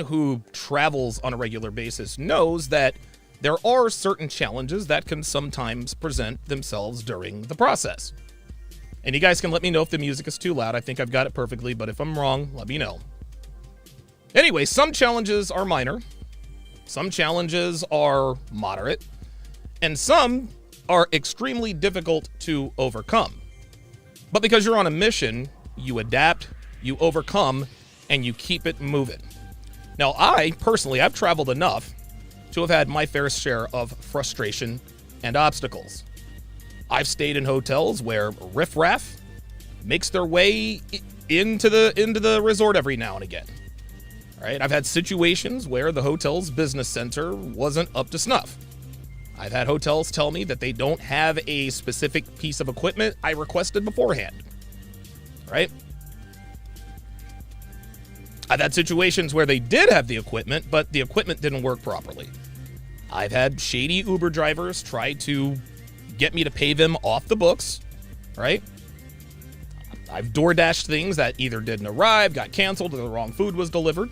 who travels on a regular basis knows that there are certain challenges that can sometimes present themselves during the process. And you guys can let me know if the music is too loud. I think I've got it perfectly, but if I'm wrong, let me know. Anyway, some challenges are minor, some challenges are moderate, and some are extremely difficult to overcome. But because you're on a mission, you adapt, you overcome, and you keep it moving. Now, I've traveled enough to have had my fair share of frustration and obstacles. I've stayed in hotels where riffraff makes their way into the resort every now and again. All right, I've had situations where the hotel's business center wasn't up to snuff. I've had hotels tell me that they don't have a specific piece of equipment I requested beforehand. Right? I've had situations where they did have the equipment, but the equipment didn't work properly. I've had shady Uber drivers try to get me to pay them off the books, right? I've DoorDashed things that either didn't arrive, got canceled, or the wrong food was delivered.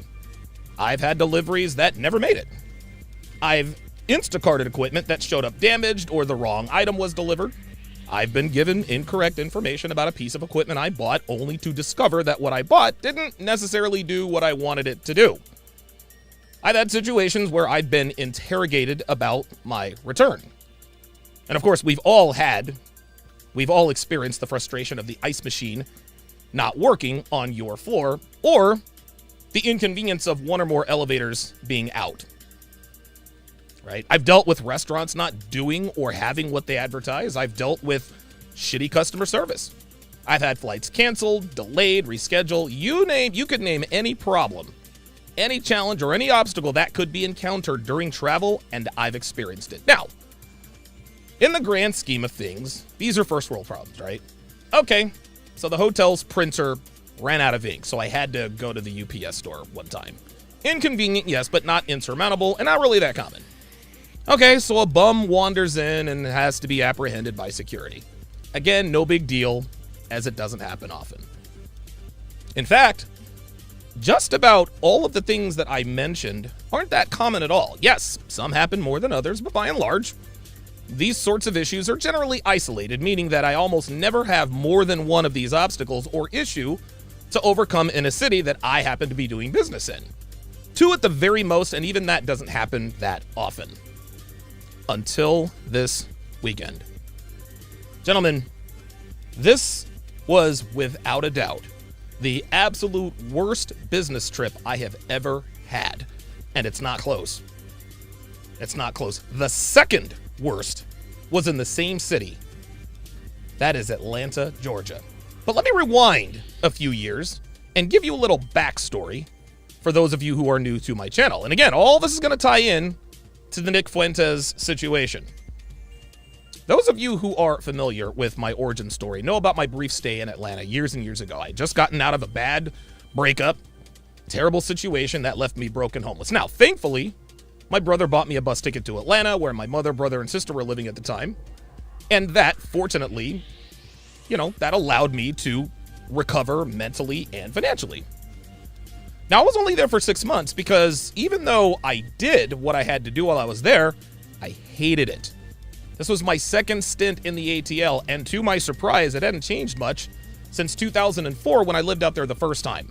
I've had deliveries that never made it. I've Instacarted equipment that showed up damaged or the wrong item was delivered. I've been given incorrect information about a piece of equipment I bought only to discover that what I bought didn't necessarily do what I wanted it to do. I've had situations where I've been interrogated about my return. And of course, we've all experienced the frustration of the ice machine not working on your floor, or the inconvenience of one or more elevators being out. Right? I've dealt with restaurants not doing or having what they advertise. I've dealt with shitty customer service. I've had flights canceled, delayed, rescheduled. You could name any problem, any challenge, or any obstacle that could be encountered during travel, and I've experienced it. Now, in the grand scheme of things, these are first world problems, right? Okay, so the hotel's printer ran out of ink, so I had to go to the UPS store one time. Inconvenient, yes, but not insurmountable, and not really that common. Okay, so a bum wanders in and has to be apprehended by security. Again, no big deal, as it doesn't happen often. In fact, just about all of the things that I mentioned aren't that common at all. Yes, some happen more than others, but by and large, these sorts of issues are generally isolated, meaning that I almost never have more than one of these obstacles or issue to overcome in a city that I happen to be doing business in. Two at the very most, and even that doesn't happen that often. Until this weekend. Gentlemen, this was without a doubt the absolute worst business trip I have ever had. And it's not close. It's not close. The second worst was in the same city. That is Atlanta, Georgia. But let me rewind a few years and give you a little backstory for those of you who are new to my channel. And again, all this is going to tie in to the Nick Fuentes situation. Those of you who are familiar with my origin story know about my brief stay in Atlanta years and years ago. I had just gotten out of a bad breakup, terrible situation that left me broken, homeless. Now, thankfully, my brother bought me a bus ticket to Atlanta, where my mother, brother, and sister were living at the time. And that, fortunately, that allowed me to recover mentally and financially. Now, I was only there for 6 months because even though I did what I had to do while I was there, I hated it. This was my second stint in the ATL, and to my surprise, it hadn't changed much since 2004 when I lived out there the first time.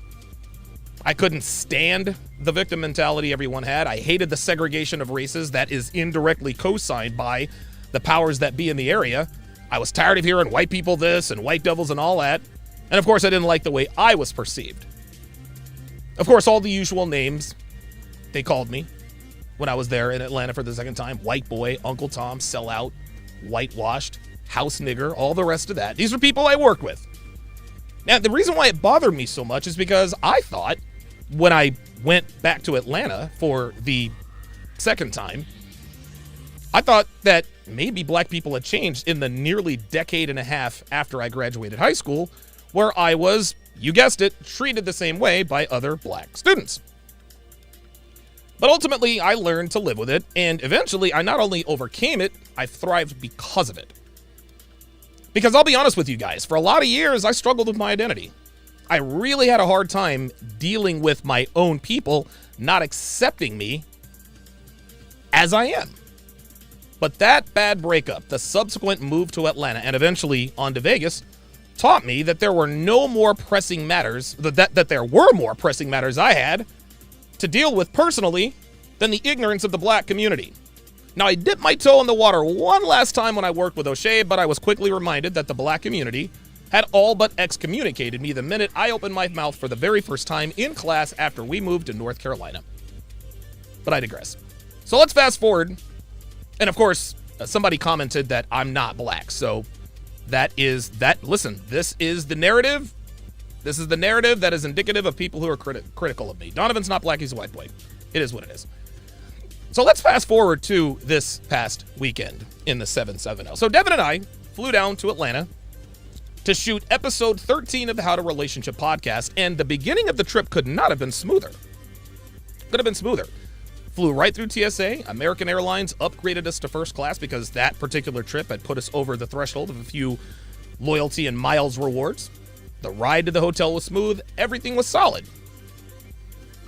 I couldn't stand the victim mentality everyone had. I hated the segregation of races that is indirectly co-signed by the powers that be in the area. I was tired of hearing white people this and white devils and all that. And of course, I didn't like the way I was perceived. Of course, all the usual names they called me when I was there in Atlanta for the second time. White boy, Uncle Tom, sellout, whitewashed, house nigger, all the rest of that. These are people I worked with. Now, the reason why it bothered me so much is because I thought when I went back to Atlanta for the second time, I thought that maybe black people had changed in the nearly decade and a half after I graduated high school, where I was, you guessed it, treated the same way by other black students. But ultimately, I learned to live with it, and eventually, I not only overcame it, I thrived because of it. Because I'll be honest with you guys, for a lot of years, I struggled with my identity. I really had a hard time dealing with my own people not accepting me as I am. But that bad breakup, the subsequent move to Atlanta, and eventually on to Vegas, taught me that there were no more pressing matters, that there were more pressing matters I had to deal with personally than the ignorance of the black community. Now, I dipped my toe in the water one last time when I worked with O'Shea, but I was quickly reminded that the black community had all but excommunicated me the minute I opened my mouth for the very first time in class after we moved to North Carolina. But I digress. So let's fast forward. And of course, somebody commented that I'm not black. So listen, this is the narrative. This is the narrative that is indicative of people who are critical of me. Donovan's not black, he's a white boy. It is what it is. So let's fast forward to this past weekend in the 770. So Devin and I flew down to Atlanta to shoot episode 13 of the How to Relationship podcast, and the beginning of the trip could not have been smoother. Could have been smoother. Flew right through TSA. American Airlines upgraded us to first class because that particular trip had put us over the threshold of a few loyalty and miles rewards. The ride to the hotel was smooth. Everything was solid.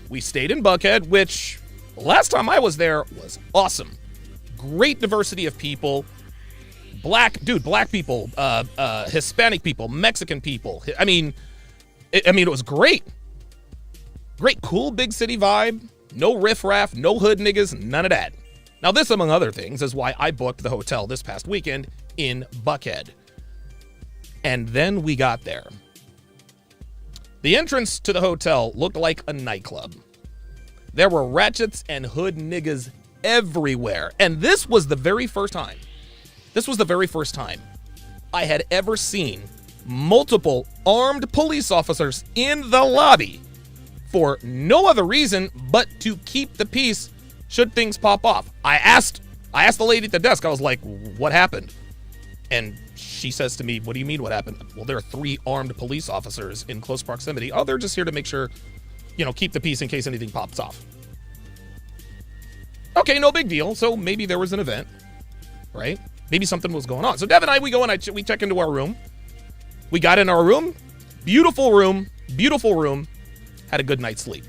We stayed in Buckhead, which last time I was there was awesome. Great diversity of people. Black people, Hispanic people, Mexican people. I mean, it was great. Great, cool, big city vibe. No riffraff, no hood niggas, none of that. Now, this, among other things, is why I booked the hotel this past weekend in Buckhead. And then we got there. The entrance to the hotel looked like a nightclub. There were ratchets and hood niggas everywhere. And this was the very first time I had ever seen multiple armed police officers in the lobby for no other reason but to keep the peace should things pop off. I asked the lady at the desk, I was like, what happened? And she says to me, what do you mean what happened? Well, there are 3 armed police officers in close proximity. Oh, they're just here to make sure, keep the peace in case anything pops off. Okay, no big deal. So maybe there was an event, right? Maybe something was going on. So Dev and I, we go and we check into our room. We got in our room. Beautiful room. Had a good night's sleep.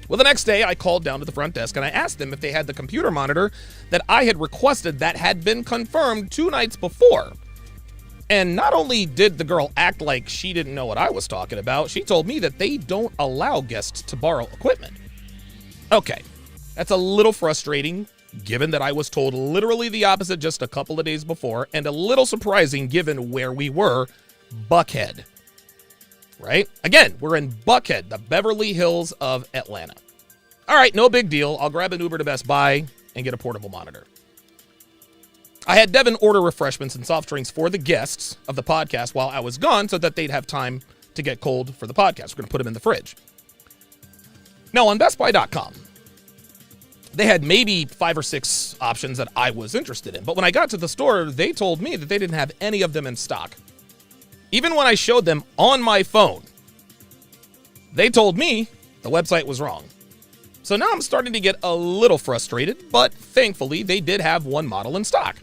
Well, the next day, I called down to the front desk and I asked them if they had the computer monitor that I had requested that had been confirmed 2 nights before. And not only did the girl act like she didn't know what I was talking about, she told me that they don't allow guests to borrow equipment. Okay, that's a little frustrating, given that I was told literally the opposite just a couple of days before, and a little surprising given where we were, Buckhead. Right? Again, we're in Buckhead, the Beverly Hills of Atlanta. All right, no big deal. I'll grab an Uber to Best Buy and get a portable monitor. I had Devin order refreshments and soft drinks for the guests of the podcast while I was gone so that they'd have time to get cold for the podcast. We're going to put them in the fridge. Now, on BestBuy.com, they had maybe 5 or 6 options that I was interested in. But when I got to the store, they told me that they didn't have any of them in stock. Even when I showed them on my phone, they told me the website was wrong. So now I'm starting to get a little frustrated, but thankfully they did have one model in stock.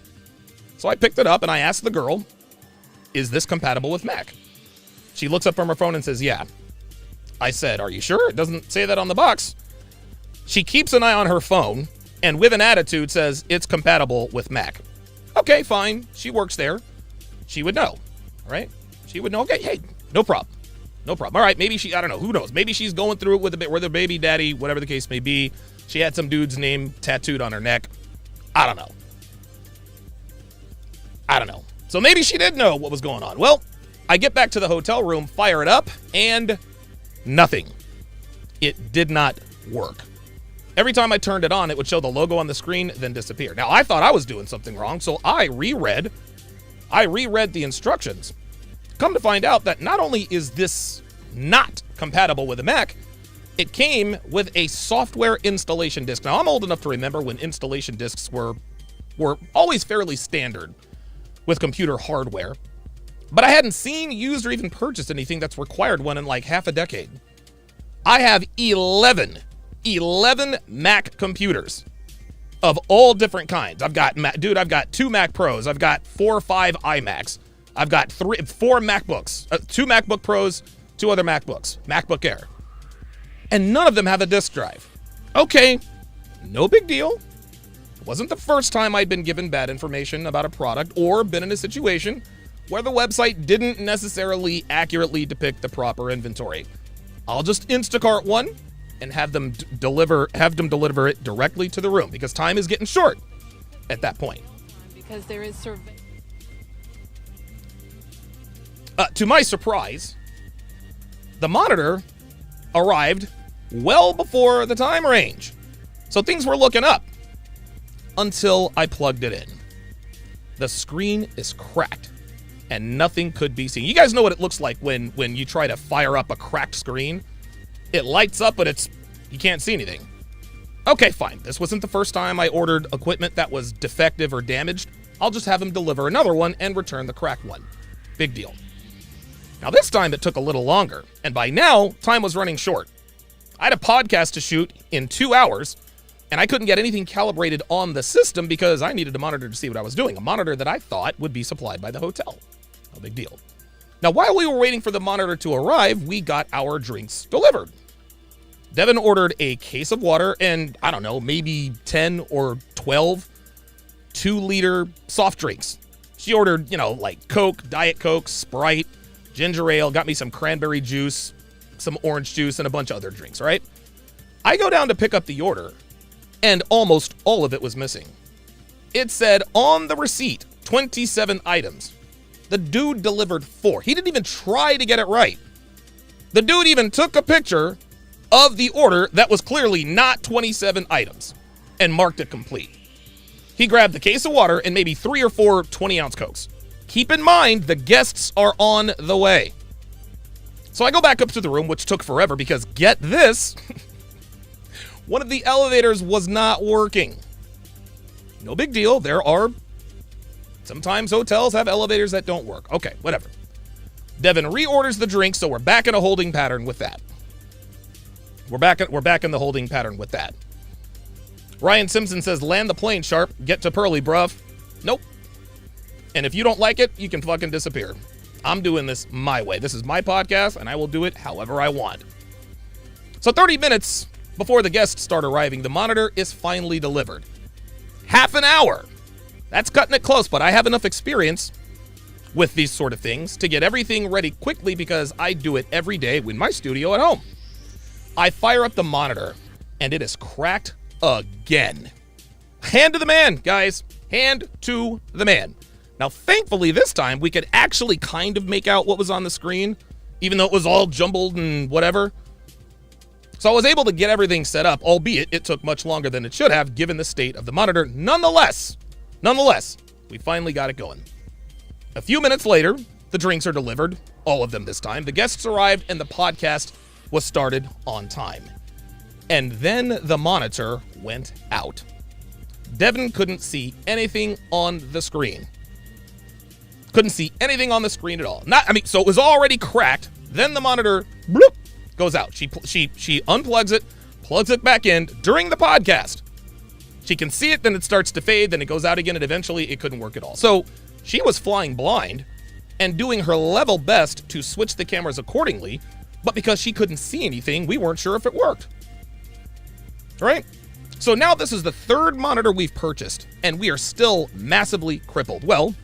So I picked it up and I asked the girl, is this compatible with Mac? She looks up from her phone and says, yeah. I said, are you sure? It doesn't say that on the box. She keeps an eye on her phone and with an attitude says it's compatible with Mac. Okay, fine. She works there. She would know, right? She would know, okay, hey, no problem. No problem. All right, maybe I don't know, who knows? Maybe she's going through it with her baby daddy, whatever the case may be. She had some dude's name tattooed on her neck. I don't know. So maybe she did know what was going on. Well, I get back to the hotel room, fire it up, and nothing. It did not work. Every time I turned it on, it would show the logo on the screen, then disappear. Now, I thought I was doing something wrong, so I reread the instructions. Come to find out that not only is this not compatible with a Mac, it came with a software installation disk. Now, I'm old enough to remember when installation disks were always fairly standard with computer hardware, but I hadn't seen, used, or even purchased anything that's required one in like half a decade. I have 11 Mac computers of all different kinds. I've got 2 Mac Pros. I've got 4 or 5 iMacs. I've got 4 MacBooks, 2 MacBook Pros, 2 other MacBooks, MacBook Air. And none of them have a disk drive. Okay, no big deal. It wasn't the first time I'd been given bad information about a product or been in a situation where the website didn't necessarily accurately depict the proper inventory. I'll just Instacart one and have them deliver it directly to the room because time is getting short at that point. Because there is survey. To my surprise, the monitor arrived well before the time range. So things were looking up until I plugged it in. The screen is cracked and nothing could be seen. You guys know what it looks like when you try to fire up a cracked screen. It lights up, but you can't see anything. Okay, fine. This wasn't the first time I ordered equipment that was defective or damaged. I'll just have them deliver another one and return the cracked one. Big deal. Now this time it took a little longer, and by now, time was running short. I had a podcast to shoot in 2 hours, and I couldn't get anything calibrated on the system because I needed a monitor to see what I was doing, a monitor that I thought would be supplied by the hotel. No big deal. Now, while we were waiting for the monitor to arrive, we got our drinks delivered. Devin ordered a case of water and, I don't know, maybe 10 or 12 2-liter soft drinks. She ordered, like Coke, Diet Coke, Sprite, ginger ale, got me some cranberry juice, some orange juice, and a bunch of other drinks, right? I go down to pick up the order, and almost all of it was missing. It said on the receipt, 27 items. The dude delivered 4. He didn't even try to get it right. The dude even took a picture of the order that was clearly not 27 items and marked it complete. He grabbed the case of water and maybe 3 or 4 20-ounce Cokes. Keep in mind, the guests are on the way. So I go back up to the room, which took forever because, get this, one of the elevators was not working. No big deal. Sometimes hotels have elevators that don't work. Okay, whatever. Devin reorders the drink, so we're back in a holding pattern with that. We're back in the holding pattern with that. Ryan Simpson says, land the plane, Sharpe. Get to Pearly, bruv. Nope. And if you don't like it, you can fucking disappear. I'm doing this my way. This is my podcast, and I will do it however I want. So 30 minutes before the guests start arriving, the monitor is finally delivered. Half an hour. That's cutting it close, but I have enough experience with these sort of things to get everything ready quickly because I do it every day in my studio at home. I fire up the monitor, and it is cracked again. Hand to the man, guys. Hand to the man. Now, thankfully, this time, we could actually kind of make out what was on the screen, even though it was all jumbled and whatever. So I was able to get everything set up, albeit it took much longer than it should have, given the state of the monitor. Nonetheless, we finally got it going. A few minutes later, the drinks are delivered, all of them this time. The guests arrived, and the podcast was started on time. And then the monitor went out. Devin couldn't see anything on the screen. Couldn't see anything on the screen at all. So it was already cracked. Then the monitor, bloop, goes out. She unplugs it, plugs it back in during the podcast. She can see it, then it starts to fade, then it goes out again, and eventually it couldn't work at all. So she was flying blind and doing her level best to switch the cameras accordingly, but because she couldn't see anything, we weren't sure if it worked. Right? So now this is the third monitor we've purchased, and we are still massively crippled. Well,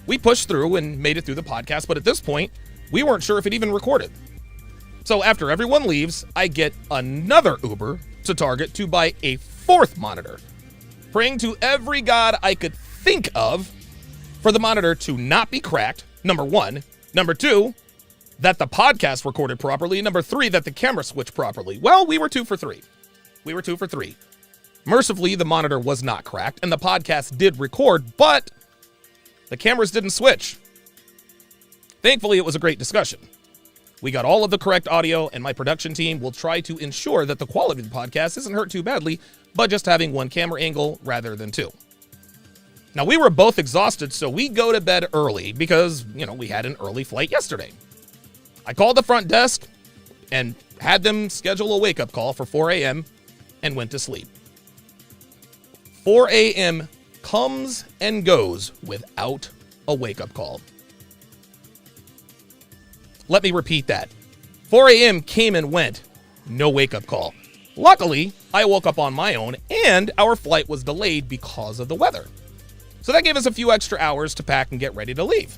we pushed through and made it through the podcast, but at this point, we weren't sure if it even recorded. So after everyone leaves, I get another Uber to Target to buy a 4th monitor, praying to every god I could think of for the monitor to not be cracked, number 1. Number 2, that the podcast recorded properly. Number 3, that the camera switched properly. Well, we were 2 for 3. Mercifully, the monitor was not cracked, and the podcast did record, but the cameras didn't switch. Thankfully, it was a great discussion. We got all of the correct audio, and my production team will try to ensure that the quality of the podcast isn't hurt too badly by just having 1 camera angle rather than 2. Now, we were both exhausted, so we go to bed early because, we had an early flight yesterday. I called the front desk and had them schedule a wake-up call for 4 a.m. and went to sleep. 4 a.m. comes and goes without a wake-up call. Let me repeat that. 4 a.m. came and went, no wake-up call. Luckily, I woke up on my own and our flight was delayed because of the weather. So that gave us a few extra hours to pack and get ready to leave.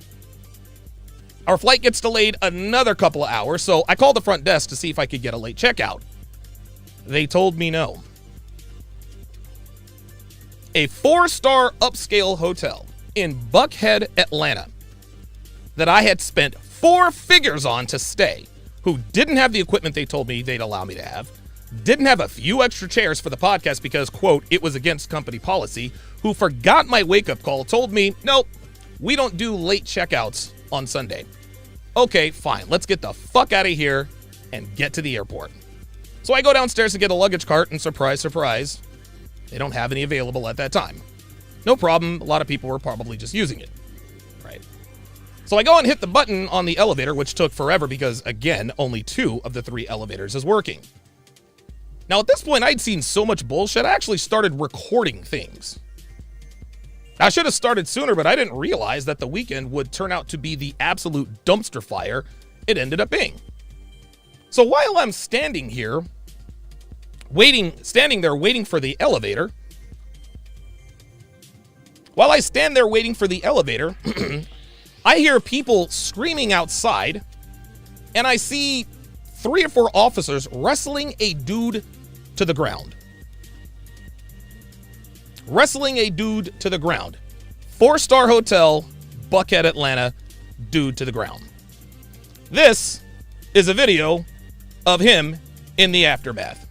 Our flight gets delayed another couple of hours, so I called the front desk to see if I could get a late checkout. They told me no. A 4-star upscale hotel in Buckhead, Atlanta, that I had spent 4 figures on to stay, who didn't have the equipment they told me they'd allow me to have, didn't have a few extra chairs for the podcast because, quote, it was against company policy, who forgot my wake-up call, told me, nope, we don't do late checkouts on Sunday. Okay, fine, let's get the fuck out of here and get to the airport. So I go downstairs to get a luggage cart, and surprise, surprise, they don't have any available at that time. No problem, a lot of people were probably just using it, right? So I go and hit the button on the elevator, which took forever because, again, only 2 of the 3 elevators is working. Now, at this point, I'd seen so much bullshit, I actually started recording things. I should have started sooner, but I didn't realize that the weekend would turn out to be the absolute dumpster fire it ended up being. So while I'm standing there waiting for the elevator, I hear people screaming outside, and I see 3 or 4 officers wrestling a dude to the ground. 4-star hotel, Buckhead, Atlanta, dude to the ground. This is a video of him in the aftermath.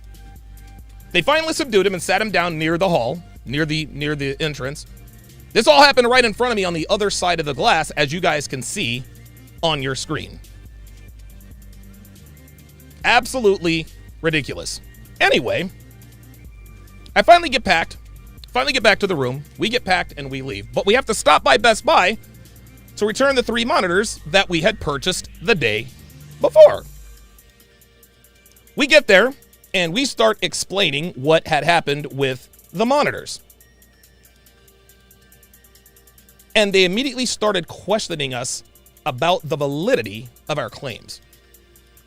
They finally subdued him and sat him down near the hall, near the entrance. This all happened right in front of me on the other side of the glass, as you guys can see on your screen. Absolutely ridiculous. Anyway, I finally get back to the room. We get packed and we leave. But we have to stop by Best Buy to return the 3 monitors that we had purchased the day before. We get there and we start explaining what had happened with the monitors. And they immediately started questioning us about the validity of our claims.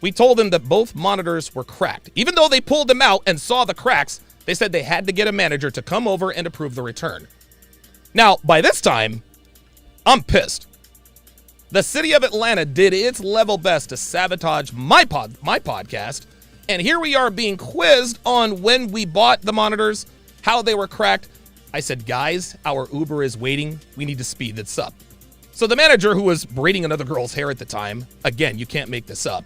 We told them that both monitors were cracked. Even though they pulled them out and saw the cracks, they said they had to get a manager to come over and approve the return. Now, by this time, I'm pissed. The city of Atlanta did its level best to sabotage my podcast, and here we are being quizzed on when we bought the monitors, how they were cracked. I said, guys, our Uber is waiting. We need to speed this up. So the manager, who was braiding another girl's hair at the time, again, you can't make this up,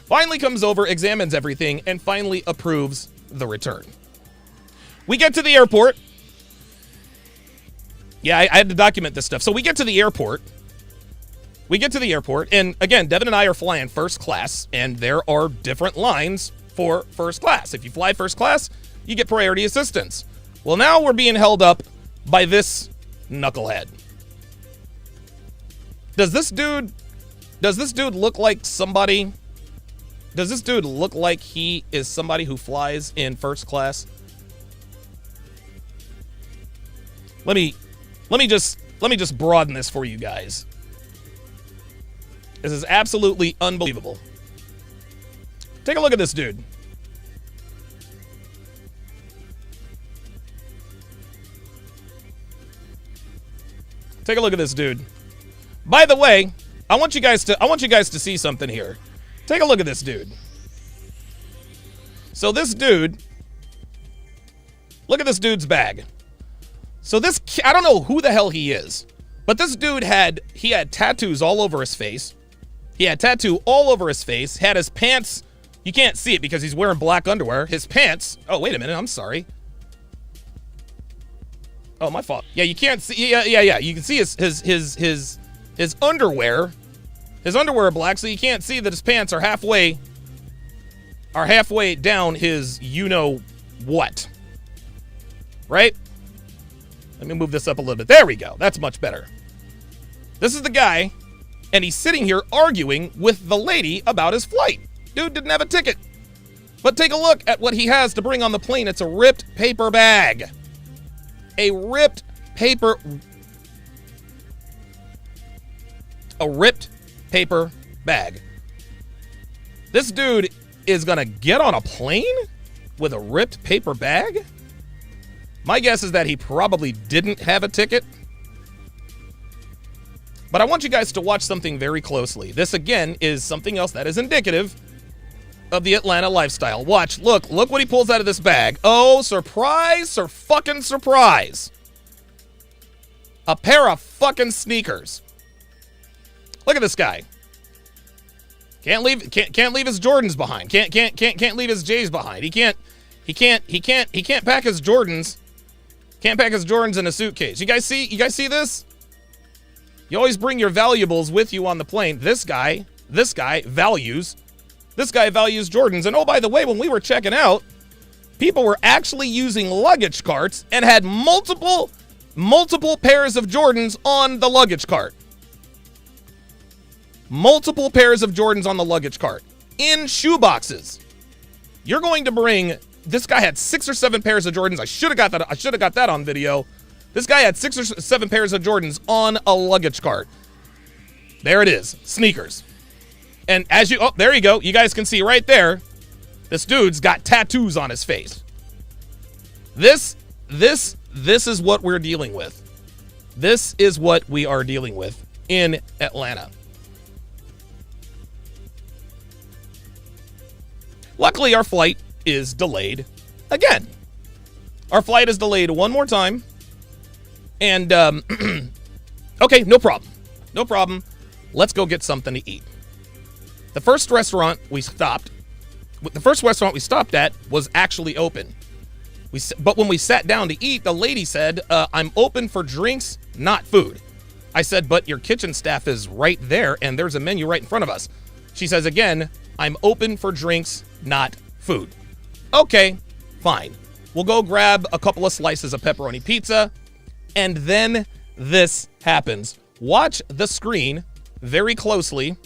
finally comes over, examines everything, and finally approves the return. We get to the airport. Yeah, I had to document this stuff. So we get to the airport. And again, Devin and I are flying first class, and there are different lines for first class. If you fly first class, you get priority assistance. Well, now we're being held up by this knucklehead. Does this dude look like somebody? Does this dude look like he is somebody who flies in first class? Let me just broaden this for you guys. This is absolutely unbelievable. Take a look at this dude. Take a look at this dude. By the way, I want you guys to see something here. Take a look at this dude. So this dude, look at this dude's bag. So this, I don't know who the hell he is, but this dude had tattoos all over his face. He had tattoo all over his face, had his pants, you can't see it because he's wearing black underwear. His pants, oh, wait a minute, I'm sorry. Oh, my fault. Yeah, you can't see, yeah. You can see his underwear. His underwear are black, so you can't see that his pants are halfway down his you-know-what. Right? Let me move this up a little bit. There we go. That's much better. This is the guy, and he's sitting here arguing with the lady about his flight. Dude didn't have a ticket. But take a look at what he has to bring on the plane. It's a ripped paper bag. A ripped paper bag. This dude is going to get on a plane with a ripped paper bag? My guess is that he probably didn't have a ticket. But I want you guys to watch something very closely. This, again, is something else that is indicative of the Atlanta lifestyle. Watch. Look what he pulls out of this bag. Oh, surprise, fucking surprise. A pair of fucking sneakers. Look at this guy. Can't leave his Jordans behind. Can't leave his J's behind. He can't pack his Jordans. Can't pack his Jordans in a suitcase. You guys see this? You always bring your valuables with you on the plane. This guy values Jordans. And oh, by the way, when we were checking out, people were actually using luggage carts and had multiple pairs of Jordans on the luggage cart. Multiple pairs of Jordans on the luggage cart in shoe boxes. You're going to bring, this guy had 6 or 7 pairs of Jordans. I should have got that on video. This guy had 6 or 7 pairs of Jordans on a luggage cart. There it is, sneakers. And as you, oh, there you go. You guys can see right there, this dude's got tattoos on his face. This is what we're dealing with. This is what we are dealing with in Atlanta. Luckily, our flight is delayed again. Our flight is delayed one more time. And, okay, no problem. Let's go get something to eat. The first restaurant we stopped at was actually open. But when we sat down to eat, the lady said, I'm open for drinks, not food. I said, but your kitchen staff is right there, and there's a menu right in front of us. She says again, I'm open for drinks, not food. Okay, fine. We'll go grab a couple of slices of pepperoni pizza, and then this happens. Watch the screen very closely.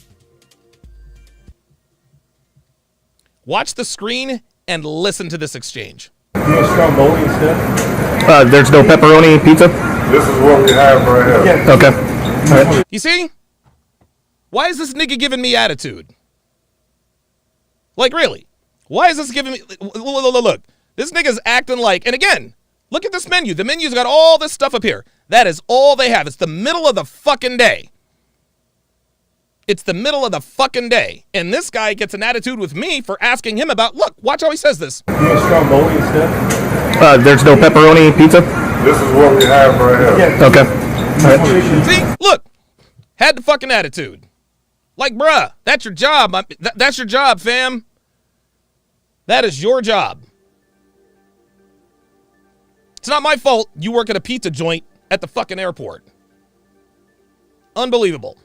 Watch the screen and listen to this exchange. You want stromboli instead? There's no pepperoni pizza? This is what we have right here. Yeah. Okay. All right. You see? Why is this nigga giving me attitude? Like, really? Why is this giving me... Look. This nigga's acting like... And again, look at this menu. The menu's got all this stuff up here. That is all they have. It's the middle of the fucking day. It's the middle of the fucking day. And this guy gets an attitude with me for asking him about... Look, watch how he says this. You want stromboli instead? There's no pepperoni pizza? This is what we have right here. Yeah. Okay. All right. See? Look. Had the fucking attitude. Like, bruh, that's your job. That's your job, fam. That is your job. It's not my fault you work at a pizza joint at the fucking airport. Unbelievable.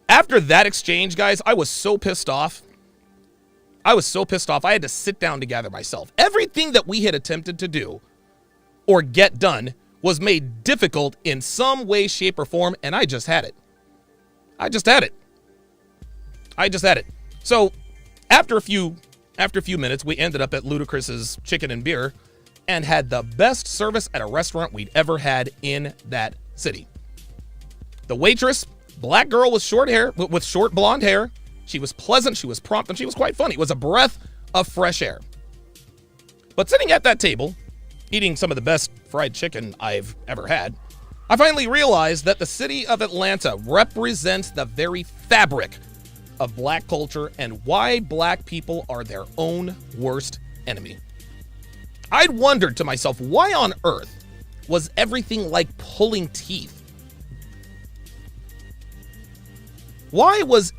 After that exchange, guys, I was so pissed off. I had to sit down to gather myself. Everything that we had attempted to do or get done was made difficult in some way, shape, or form, and I just had it. So after a few minutes, we ended up at Ludacris's Chicken and Beer and had the best service at a restaurant we'd ever had in that city. The waitress, black girl with short hair, with short blonde hair. She was pleasant, she was prompt, and she was quite funny. It was a breath of fresh air. But sitting at that table, eating some of the best fried chicken I've ever had, I finally realized that the city of Atlanta represents the very fabric of black culture and why black people are their own worst enemy. I'd wondered to myself, why on earth was everything like pulling teeth? Why was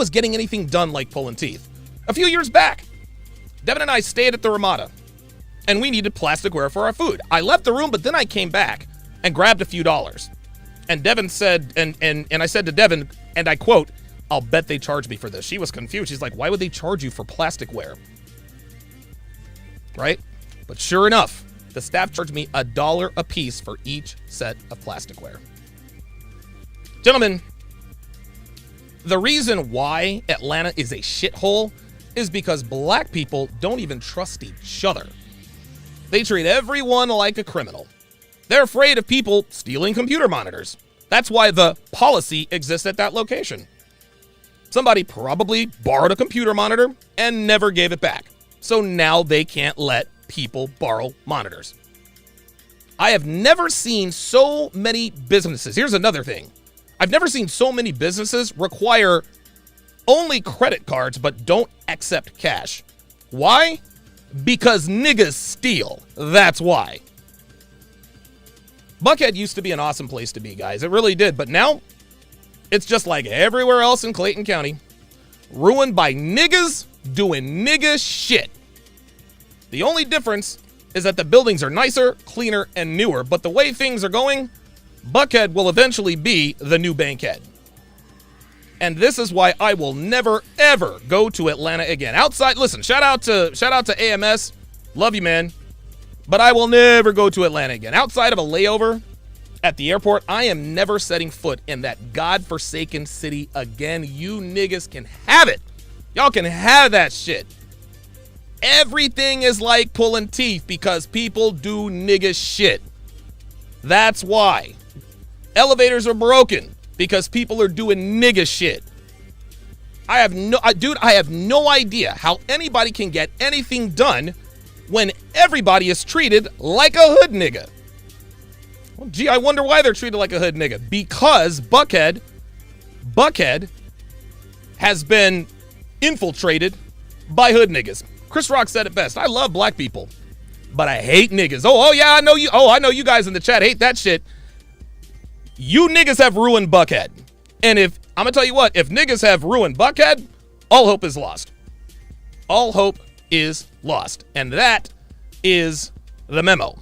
getting anything done like pulling teeth? A few years back, Devin and I stayed at the Ramada, and we needed plasticware for our food. I left the room, but then I came back and grabbed a few dollars. And Devin said, and I said to Devin, and I quote, I'll bet they charge me for this. She was confused. She's like, why would they charge you for plasticware? Right? But sure enough, the staff charged me $1 a piece for each set of plasticware. Gentlemen, the reason why Atlanta is a shithole is because black people don't even trust each other. They treat everyone like a criminal. They're afraid of people stealing computer monitors. That's why the policy exists at that location. Somebody probably borrowed a computer monitor and never gave it back. So now they can't let people borrow monitors. I have never seen so many businesses. Here's another thing. I've never seen so many businesses require only credit cards but don't accept cash. Why? Because niggas steal. That's why. Buckhead used to be an awesome place to be, guys. It really did. But now, it's just like everywhere else in Clayton County. Ruined by niggas doing nigga shit. The only difference is that the buildings are nicer, cleaner, and newer. But the way things are going, Buckhead will eventually be the new Bankhead. And this is why I will never, ever go to Atlanta again. Outside, listen, shout out to AMS. Love you, man. But I will never go to Atlanta again. Outside of a layover at the airport, I am never setting foot in that godforsaken city again. You niggas can have it. Y'all can have that shit. Everything is like pulling teeth because people do nigga shit. That's why. Elevators are broken because people are doing nigga shit. I have no idea how anybody can get anything done when everybody is treated like a hood nigga. Well, gee, I wonder why they're treated like a hood nigga. Because Buckhead has been infiltrated by hood niggas. Chris Rock said it best. I love black people, but I hate niggas. Oh yeah, I know you. Oh, I know you guys in the chat hate that shit. You niggas have ruined Buckhead. And I'm gonna tell you what, if niggas have ruined Buckhead, all hope is lost. All hope is lost. And that is the memo.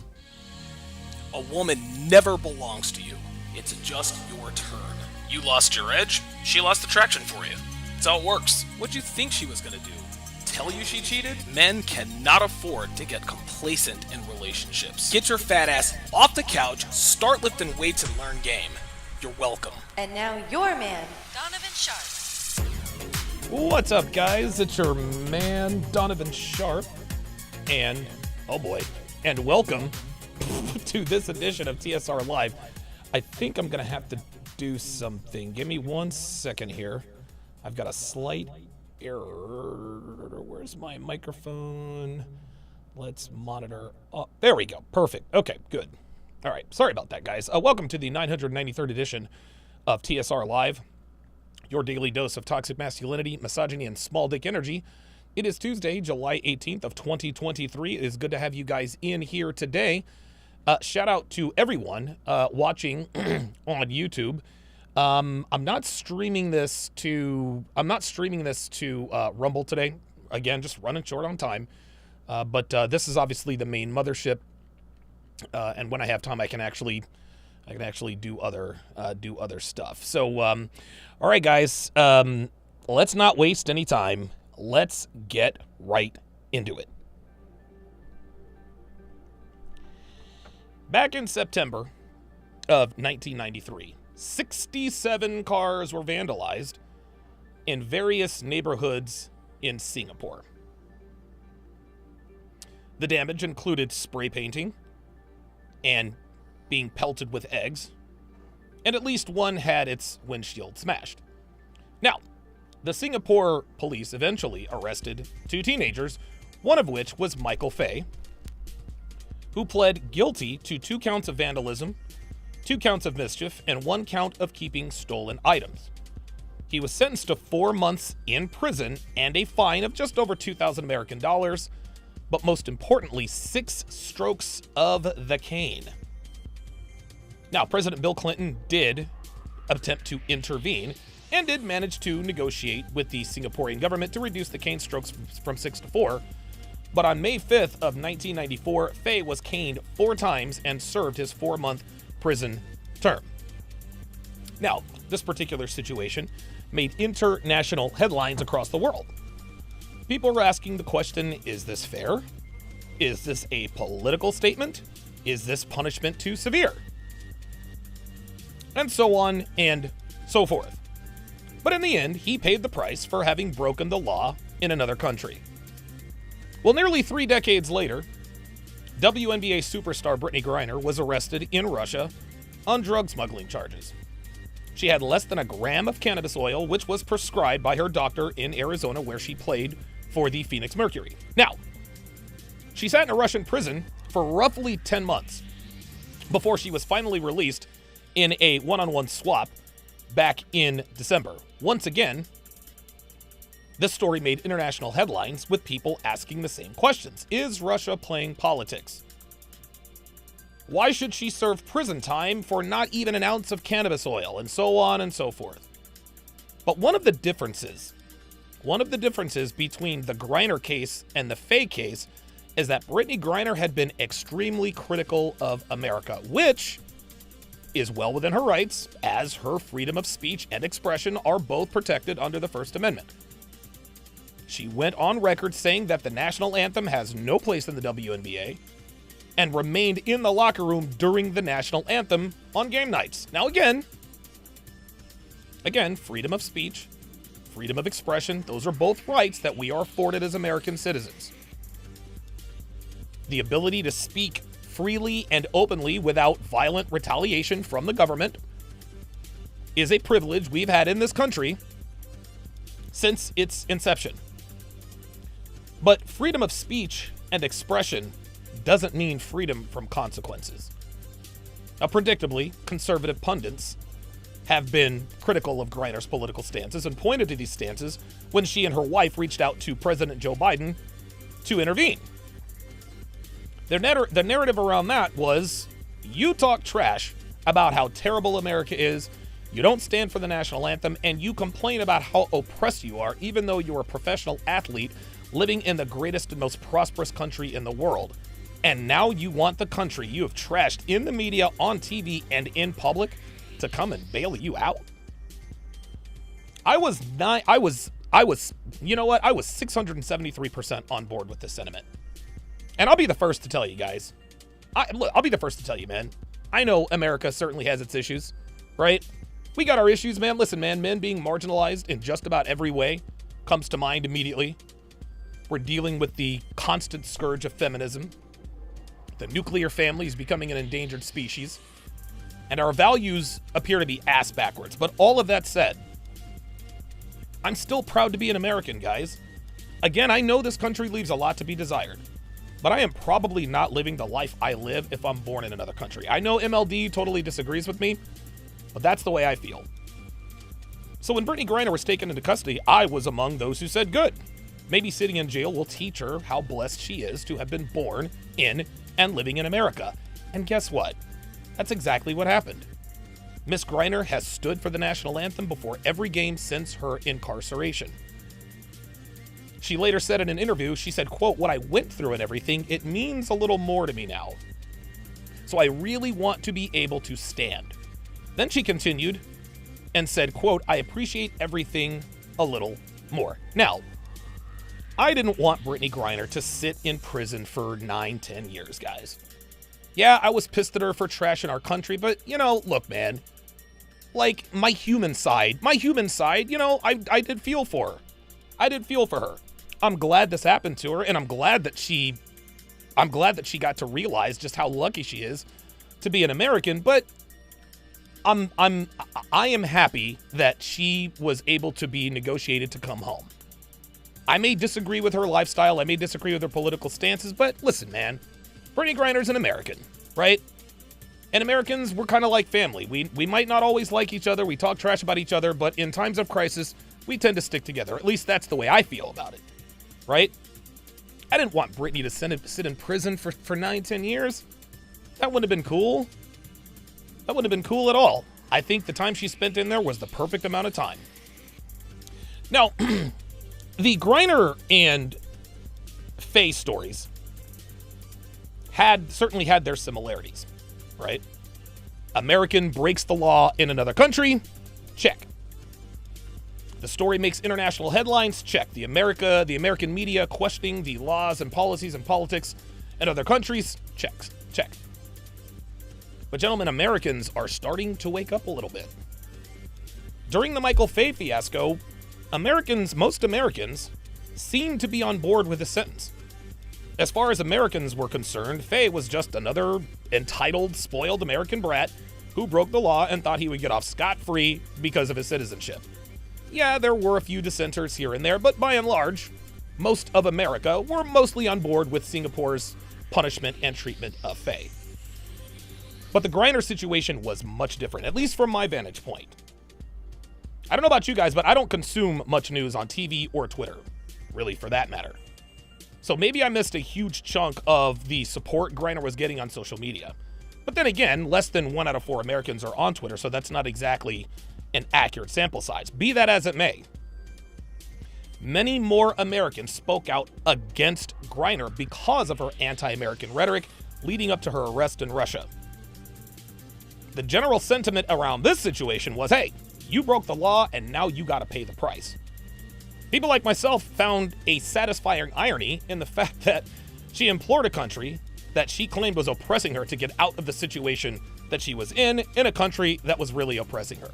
A woman never belongs to you. It's just your turn. You lost your edge, she lost attraction for you. That's how it works. What'd you think she was gonna do? Tell you she cheated? Men cannot afford to get complacent in relationships. Get your fat ass off the couch, start lifting weights, and learn game. You're welcome. And now your man, Donovan Sharpe. What's up, guys? It's your man, Donovan Sharpe. And, oh boy, and welcome to this edition of TSR Live. I think I'm going to have to do something. Give me 1 second here. I've got a slight error. Where's my microphone? Let's monitor. Oh, there we go. Perfect. Okay, good. All right. Sorry about that, guys. Welcome to the 993rd edition of TSR Live, your daily dose of toxic masculinity, misogyny, and small dick energy. It is Tuesday, July 18th of 2023. It is good to have you guys in here today. Shout out to everyone watching on YouTube. I'm not streaming this to Rumble today. Again, just running short on time. But this is obviously the main mothership. And when I have time, I can actually do other stuff. So, all right, guys, let's not waste any time. Let's get right into it. Back in September of 1993, 67 cars were vandalized in various neighborhoods in Singapore. The damage included spray painting and being pelted with eggs, and at least one had its windshield smashed. Now, the Singapore police eventually arrested 2 teenagers, one of which was Michael Fay, who pled guilty to 2 counts of vandalism, 2 counts of mischief, and 1 count of keeping stolen items. He was sentenced to 4 months in prison and a fine of just over 2,000 American dollars, but most importantly, 6 strokes of the cane. Now, President Bill Clinton did attempt to intervene and did manage to negotiate with the Singaporean government to reduce the cane strokes from 6 to 4. But on May 5th of 1994, Fay was caned 4 times and served his 4-month prison term. Now, this particular situation made international headlines across the world. People were asking the question, is this fair? Is this a political statement? Is this punishment too severe? And so on and so forth. But in the end, he paid the price for having broken the law in another country. Well, nearly 3 decades later, WNBA superstar Brittany Griner was arrested in Russia on drug smuggling charges. She had less than a gram of cannabis oil, which was prescribed by her doctor in Arizona, where she played for the Phoenix Mercury. Now, she sat in a Russian prison for roughly 10 months before she was finally released in a one-on-one swap back in December. Once again, this story made international headlines with people asking the same questions. Is Russia playing politics? Why should she serve prison time for not even an ounce of cannabis oil, and so on and so forth? But one of the differences between the Griner case and the Faye case is that Brittany Griner had been extremely critical of America, which is well within her rights, as her freedom of speech and expression are both protected under the First Amendment. She went on record saying that the national anthem has no place in the WNBA and remained in the locker room during the national anthem on game nights. Now again, freedom of speech, freedom of expression, those are both rights that we are afforded as American citizens. The ability to speak freely and openly without violent retaliation from the government is a privilege we've had in this country since its inception. But freedom of speech and expression doesn't mean freedom from consequences. Now, predictably, conservative pundits have been critical of Griner's political stances and pointed to these stances when she and her wife reached out to President Joe Biden to intervene. The narrative around that was, you talk trash about how terrible America is, you don't stand for the national anthem, and you complain about how oppressed you are, even though you're a professional athlete living in the greatest and most prosperous country in the world. And now you want the country you have trashed in the media, on TV, and in public to come and bail you out? I was 673% on board with this sentiment. And I'll be the first to tell you guys. I'll be the first to tell you, man. I know America certainly has its issues, right? We got our issues, man. Listen, man, men being marginalized in just about every way comes to mind immediately. We're dealing with the constant scourge of feminism. The nuclear family is becoming an endangered species. And our values appear to be ass backwards. But all of that said, I'm still proud to be an American, guys. Again, I know this country leaves a lot to be desired. But I am probably not living the life I live if I'm born in another country. I know MLD totally disagrees with me, but that's the way I feel. So when Brittany Griner was taken into custody, I was among those who said, good. Maybe sitting in jail will teach her how blessed she is to have been born in and living in America. And guess what? That's exactly what happened. Miss Griner has stood for the national anthem before every game since her incarceration. She later said in an interview, she said, quote, what I went through and everything, it means a little more to me now. So I really want to be able to stand. Then she continued and said, quote, I appreciate everything a little more. Now, I didn't want Brittany Griner to sit in prison for 9-10 years, guys. Yeah, I was pissed at her for trashing our country, but, look, man, like, my human side, I did feel for her. I'm glad this happened to her, and I'm glad that she got to realize just how lucky she is to be an American, but I am happy that she was able to be negotiated to come home. I may disagree with her lifestyle, I may disagree with her political stances, but listen, man, Brittany Griner's an American, right? And Americans, we're kind of like family. We might not always like each other, we talk trash about each other, but in times of crisis, we tend to stick together. At least that's the way I feel about it, right? I didn't want Brittany to sit in prison for 9-10 years. That wouldn't have been cool. That wouldn't have been cool at all. I think the time she spent in there was the perfect amount of time. Now, the Griner and Faye stories certainly had their similarities, right? American breaks the law in another country, check. The story makes international headlines, check. The American media questioning the laws and policies and politics in other countries, check. But gentlemen, Americans are starting to wake up a little bit. During the Michael Faye fiasco, most Americans seemed to be on board with the sentence. As far as Americans were concerned, Faye was just another entitled, spoiled American brat who broke the law and thought he would get off scot-free because of his citizenship. Yeah, there were a few dissenters here and there, but by and large, most of America were mostly on board with Singapore's punishment and treatment of Faye. But the Griner situation was much different, at least from my vantage point. I don't know about you guys, but I don't consume much news on TV or Twitter, really, for that matter. So maybe I missed a huge chunk of the support Griner was getting on social media. But then again, less than 1 out of 4 Americans are on Twitter, so that's not exactly an accurate sample size. Be that as it may, many more Americans spoke out against Griner because of her anti-American rhetoric leading up to her arrest in Russia. The general sentiment around this situation was, hey, you broke the law and now you gotta pay the price. People like myself found a satisfying irony in the fact that she implored a country that she claimed was oppressing her to get out of the situation that she was in a country that was really oppressing her.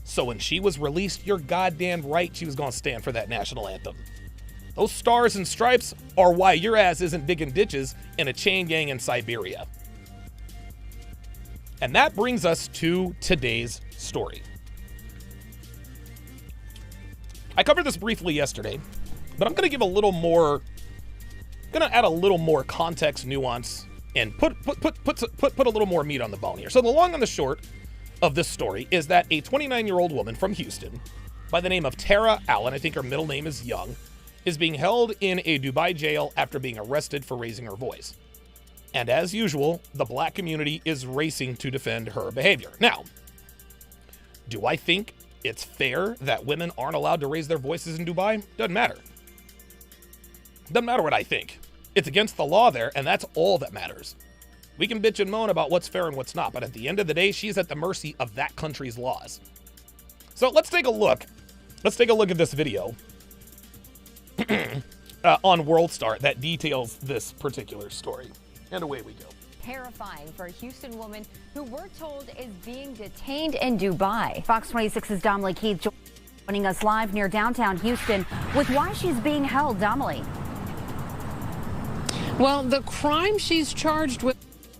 So when she was released, you're goddamn right she was gonna stand for that national anthem. Those stars and stripes are why your ass isn't digging ditches in a chain gang in Siberia. And that brings us to today's story. I covered this briefly yesterday, but I'm going to give a little more, add a little more context, nuance, and put a little more meat on the bone here. So the long and the short of this story is that a 29-year-old woman from Houston by the name of Tara Allen, I think her middle name is Young, is being held in a Dubai jail after being arrested for raising her voice. And as usual, the black community is racing to defend her behavior. Now, do I think it's fair that women aren't allowed to raise their voices in Dubai? Doesn't matter. Doesn't matter what I think. It's against the law there, and that's all that matters. We can bitch and moan about what's fair and what's not, but at the end of the day, she's at the mercy of that country's laws. So let's take a look. Let's take a look at this video on WorldStar that details this particular story. And away we go. Terrifying for a Houston woman who we're told is being detained in Dubai. Fox 26's Domly Keith joining us live near downtown Houston with why she's being held. Domly. Well, the crime she's charged with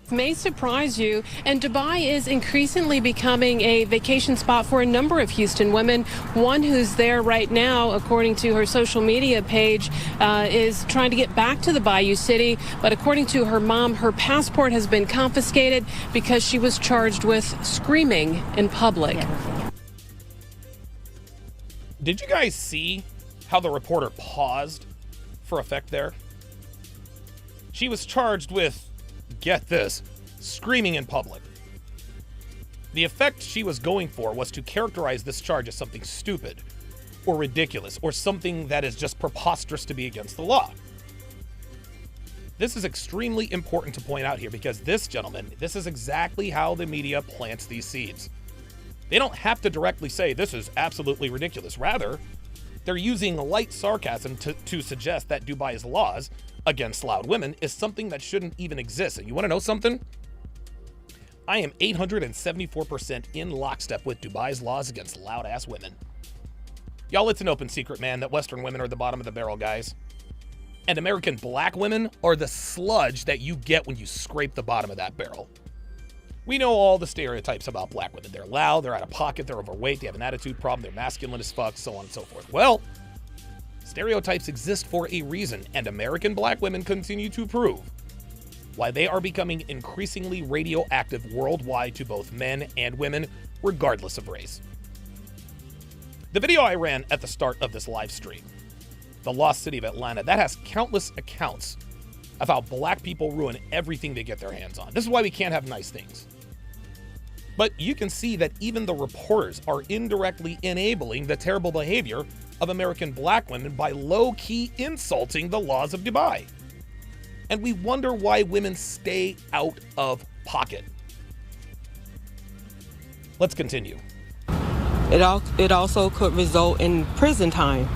may surprise you, and Dubai is increasingly becoming a vacation spot for a number of Houston women. One who's there right now, according to her social media page, is trying to get back to the Bayou City, but according to her mom, her passport has been confiscated because she was charged with screaming in public. Did you guys see how the reporter paused for effect there? She was charged with, get this, screaming in public. The effect she was going for was to characterize this charge as something stupid or ridiculous or something that is just preposterous to be against the law. This is extremely important to point out here because this, gentleman, this is exactly how the media plants these seeds. They don't have to directly say this is absolutely ridiculous. Rather, they're using light sarcasm to suggest that Dubai's laws against loud women is something that shouldn't even exist. And you want to know something? I am 874% in lockstep with Dubai's laws against loud-ass women. Y'all, it's an open secret, man, that Western women are the bottom of the barrel, guys. And American black women are the sludge that you get when you scrape the bottom of that barrel. We know all the stereotypes about black women. They're loud, they're out of pocket, they're overweight, they have an attitude problem, they're masculine as fuck, so on and so forth. Well, stereotypes exist for a reason, and American black women continue to prove why they are becoming increasingly radioactive worldwide to both men and women, regardless of race. The video I ran at the start of this live stream, the lost city of Atlanta, that has countless accounts of how black people ruin everything they get their hands on. This is why we can't have nice things. But you can see that even the reporters are indirectly enabling the terrible behavior of American black women by low-key insulting the laws of Dubai. And we wonder why women stay out of pocket. Let's continue. It also could result in prison time.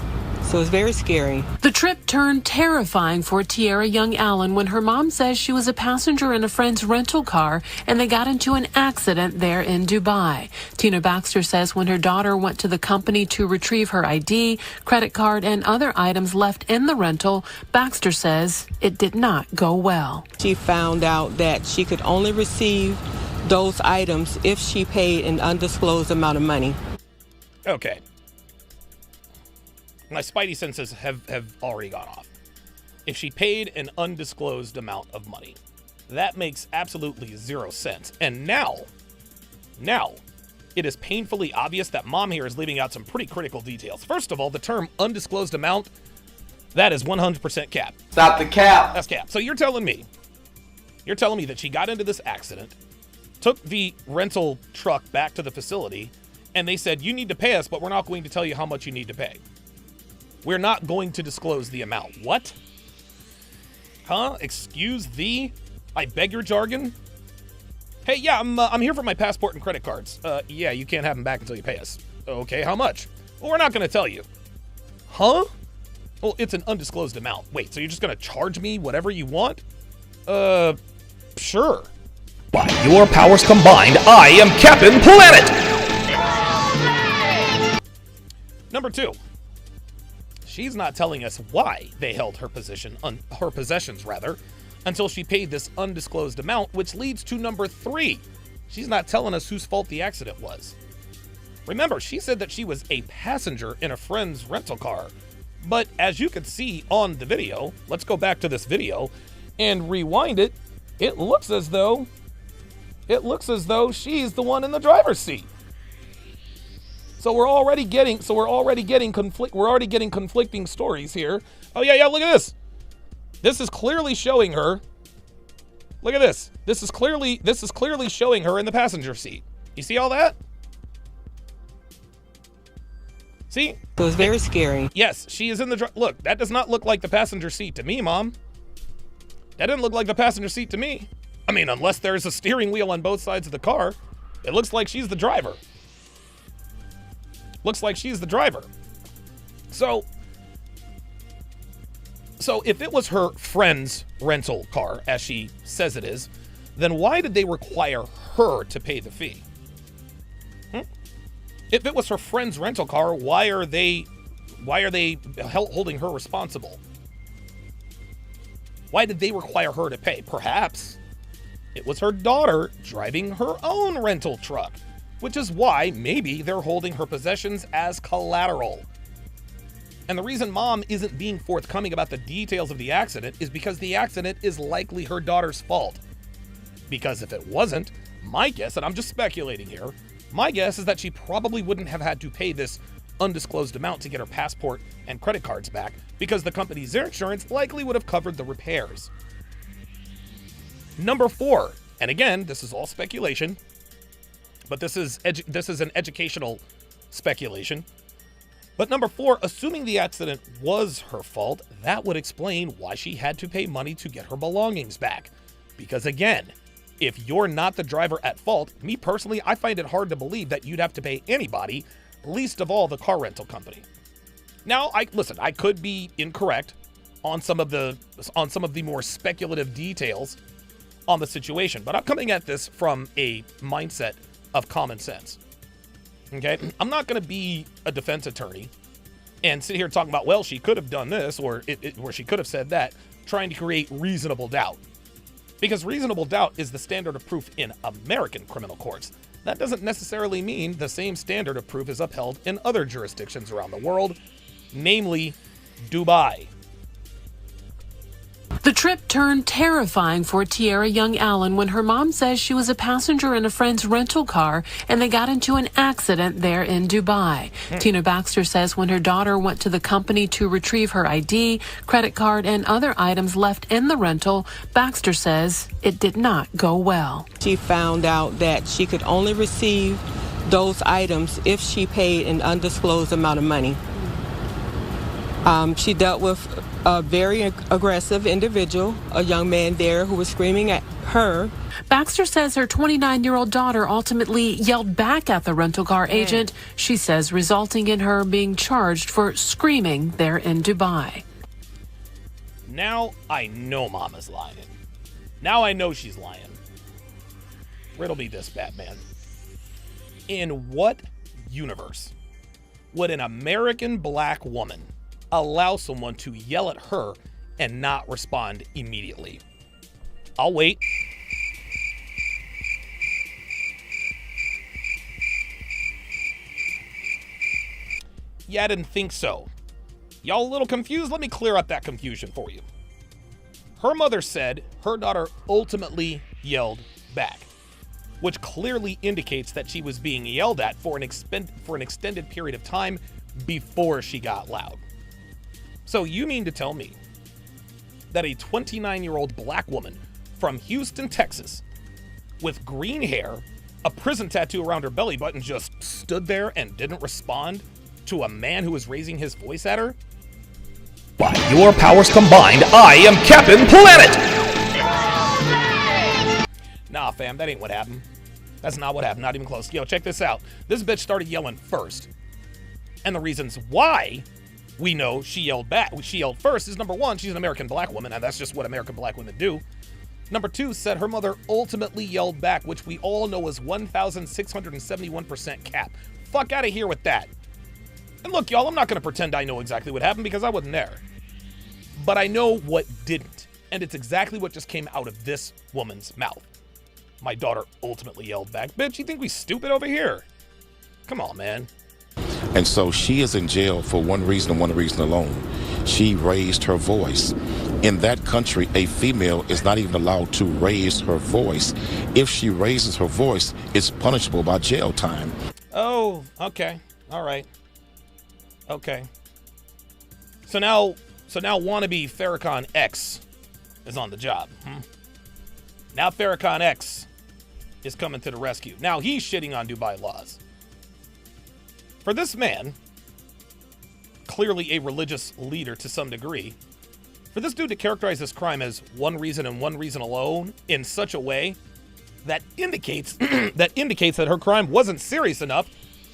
So it's very scary. The trip turned terrifying for Tiara Young Allen when her mom says she was a passenger in a friend's rental car and they got into an accident there in Dubai. Tina Baxter says when her daughter went to the company to retrieve her ID, credit card, and other items left in the rental, Baxter says it did not go well. She found out that she could only receive those items if she paid an undisclosed amount of money. Okay. My spidey senses have already gone off. If she paid an undisclosed amount of money, that makes absolutely zero sense. And now, it is painfully obvious that mom here is leaving out some pretty critical details. First of all, the term undisclosed amount, that is 100% cap. Stop the cap. That's cap. So you're telling me that she got into this accident, took the rental truck back to the facility, and they said, you need to pay us, but we're not going to tell you how much you need to pay. We're not going to disclose the amount. What? Huh? Excuse thee? I beg your jargon? Hey, yeah, I'm here for my passport and credit cards. Yeah, you can't have them back until you pay us. Okay, how much? Well, we're not going to tell you. Huh? Well, it's an undisclosed amount. Wait, so you're just going to charge me whatever you want? Sure. By your powers combined, I am Captain Planet! Number 2. She's not telling us why they held her possessions until she paid this undisclosed amount, which leads to number 3. She's not telling us whose fault the accident was. Remember, she said that she was a passenger in a friend's rental car. But as you can see on the video, let's go back to this video and rewind it. It looks as though she's the one in the driver's seat. So we're already getting conflicting stories here. Oh yeah, look at this. This is clearly showing her. Look at this. This is clearly showing her in the passenger seat. You see all that? See? It was very scary. Yes, she is in the look, that does not look like the passenger seat to me, Mom. That didn't look like the passenger seat to me. I mean, unless there's a steering wheel on both sides of the car, it looks like she's the driver. Looks like she's the driver. So if it was her friend's rental car, as she says it is, then why did they require her to pay the fee? If it was her friend's rental car, why are they holding her responsible? Why did they require her to pay? Perhaps it was her daughter driving her own rental truck, which is why maybe they're holding her possessions as collateral. And the reason Mom isn't being forthcoming about the details of the accident is because the accident is likely her daughter's fault. Because if it wasn't, my guess, and I'm just speculating here, my guess is that she probably wouldn't have had to pay this undisclosed amount to get her passport and credit cards back, because the company's insurance likely would have covered the repairs. Number 4, and again, this is all speculation, but this is an educational speculation. But number 4, assuming the accident was her fault, that would explain why she had to pay money to get her belongings back. Because again, if you're not the driver at fault, me personally, I find it hard to believe that you'd have to pay anybody, least of all the car rental company. Now, I could be incorrect on some of the more speculative details on the situation, but I'm coming at this from a mindset of common sense. Okay, I'm not going to be a defense attorney and sit here talking about, well, she could have done this or she could have said that, trying to create reasonable doubt. Because reasonable doubt is the standard of proof in American criminal courts. That doesn't necessarily mean the same standard of proof is upheld in other jurisdictions around the world, namely Dubai. The trip turned terrifying for Tiara Young Allen when her mom says she was a passenger in a friend's rental car and they got into an accident there in Dubai. Tina Baxter says when her daughter went to the company to retrieve her ID, credit card, and other items left in the rental, Baxter says it did not go well. She found out that she could only receive those items if she paid an undisclosed amount of money. She dealt with a very aggressive individual, a young man there who was screaming at her. Baxter says her 29-year-old daughter ultimately yelled back at the rental car agent, she says, resulting in her being charged for screaming there in Dubai. Now I know Mama's lying. Now I know she's lying. Riddle me this, Batman. In what universe would an American black woman allow someone to yell at her and not respond immediately? I'll wait. Yeah, I didn't think so. Y'all a little confused? Let me clear up that confusion for you. Her mother said her daughter ultimately yelled back, which clearly indicates that she was being yelled at for an extended period of time before she got loud. So you mean to tell me that a 29-year-old black woman from Houston, Texas, with green hair, a prison tattoo around her belly button, just stood there and didn't respond to a man who was raising his voice at her? By your powers combined, I am Captain Planet! Nah, fam, that ain't what happened. That's not what happened, not even close. Yo, check this out. This bitch started yelling first. And the reasons why we know she yelled first is, number one, she's an American black woman, and that's just what American black women do. Number two, said her mother ultimately yelled back, which we all know is 1,671% cap. Fuck out of here with that. And look, y'all, I'm not going to pretend I know exactly what happened because I wasn't there. But I know what didn't. And it's exactly what just came out of this woman's mouth. My daughter ultimately yelled back. Bitch, you think we stupid over here? Come on, man. And so she is in jail for one reason and one reason alone. She raised her voice. In that country, a female is not even allowed to raise her voice. If she raises her voice, it's punishable by jail time. Oh, okay. All right. Okay. So now wannabe Farrakhan X is on the job. Now Farrakhan X is coming to the rescue. Now he's shitting on Dubai laws. For this man, clearly a religious leader to some degree, for this dude to characterize this crime as one reason and one reason alone in such a way that indicates that her crime wasn't serious enough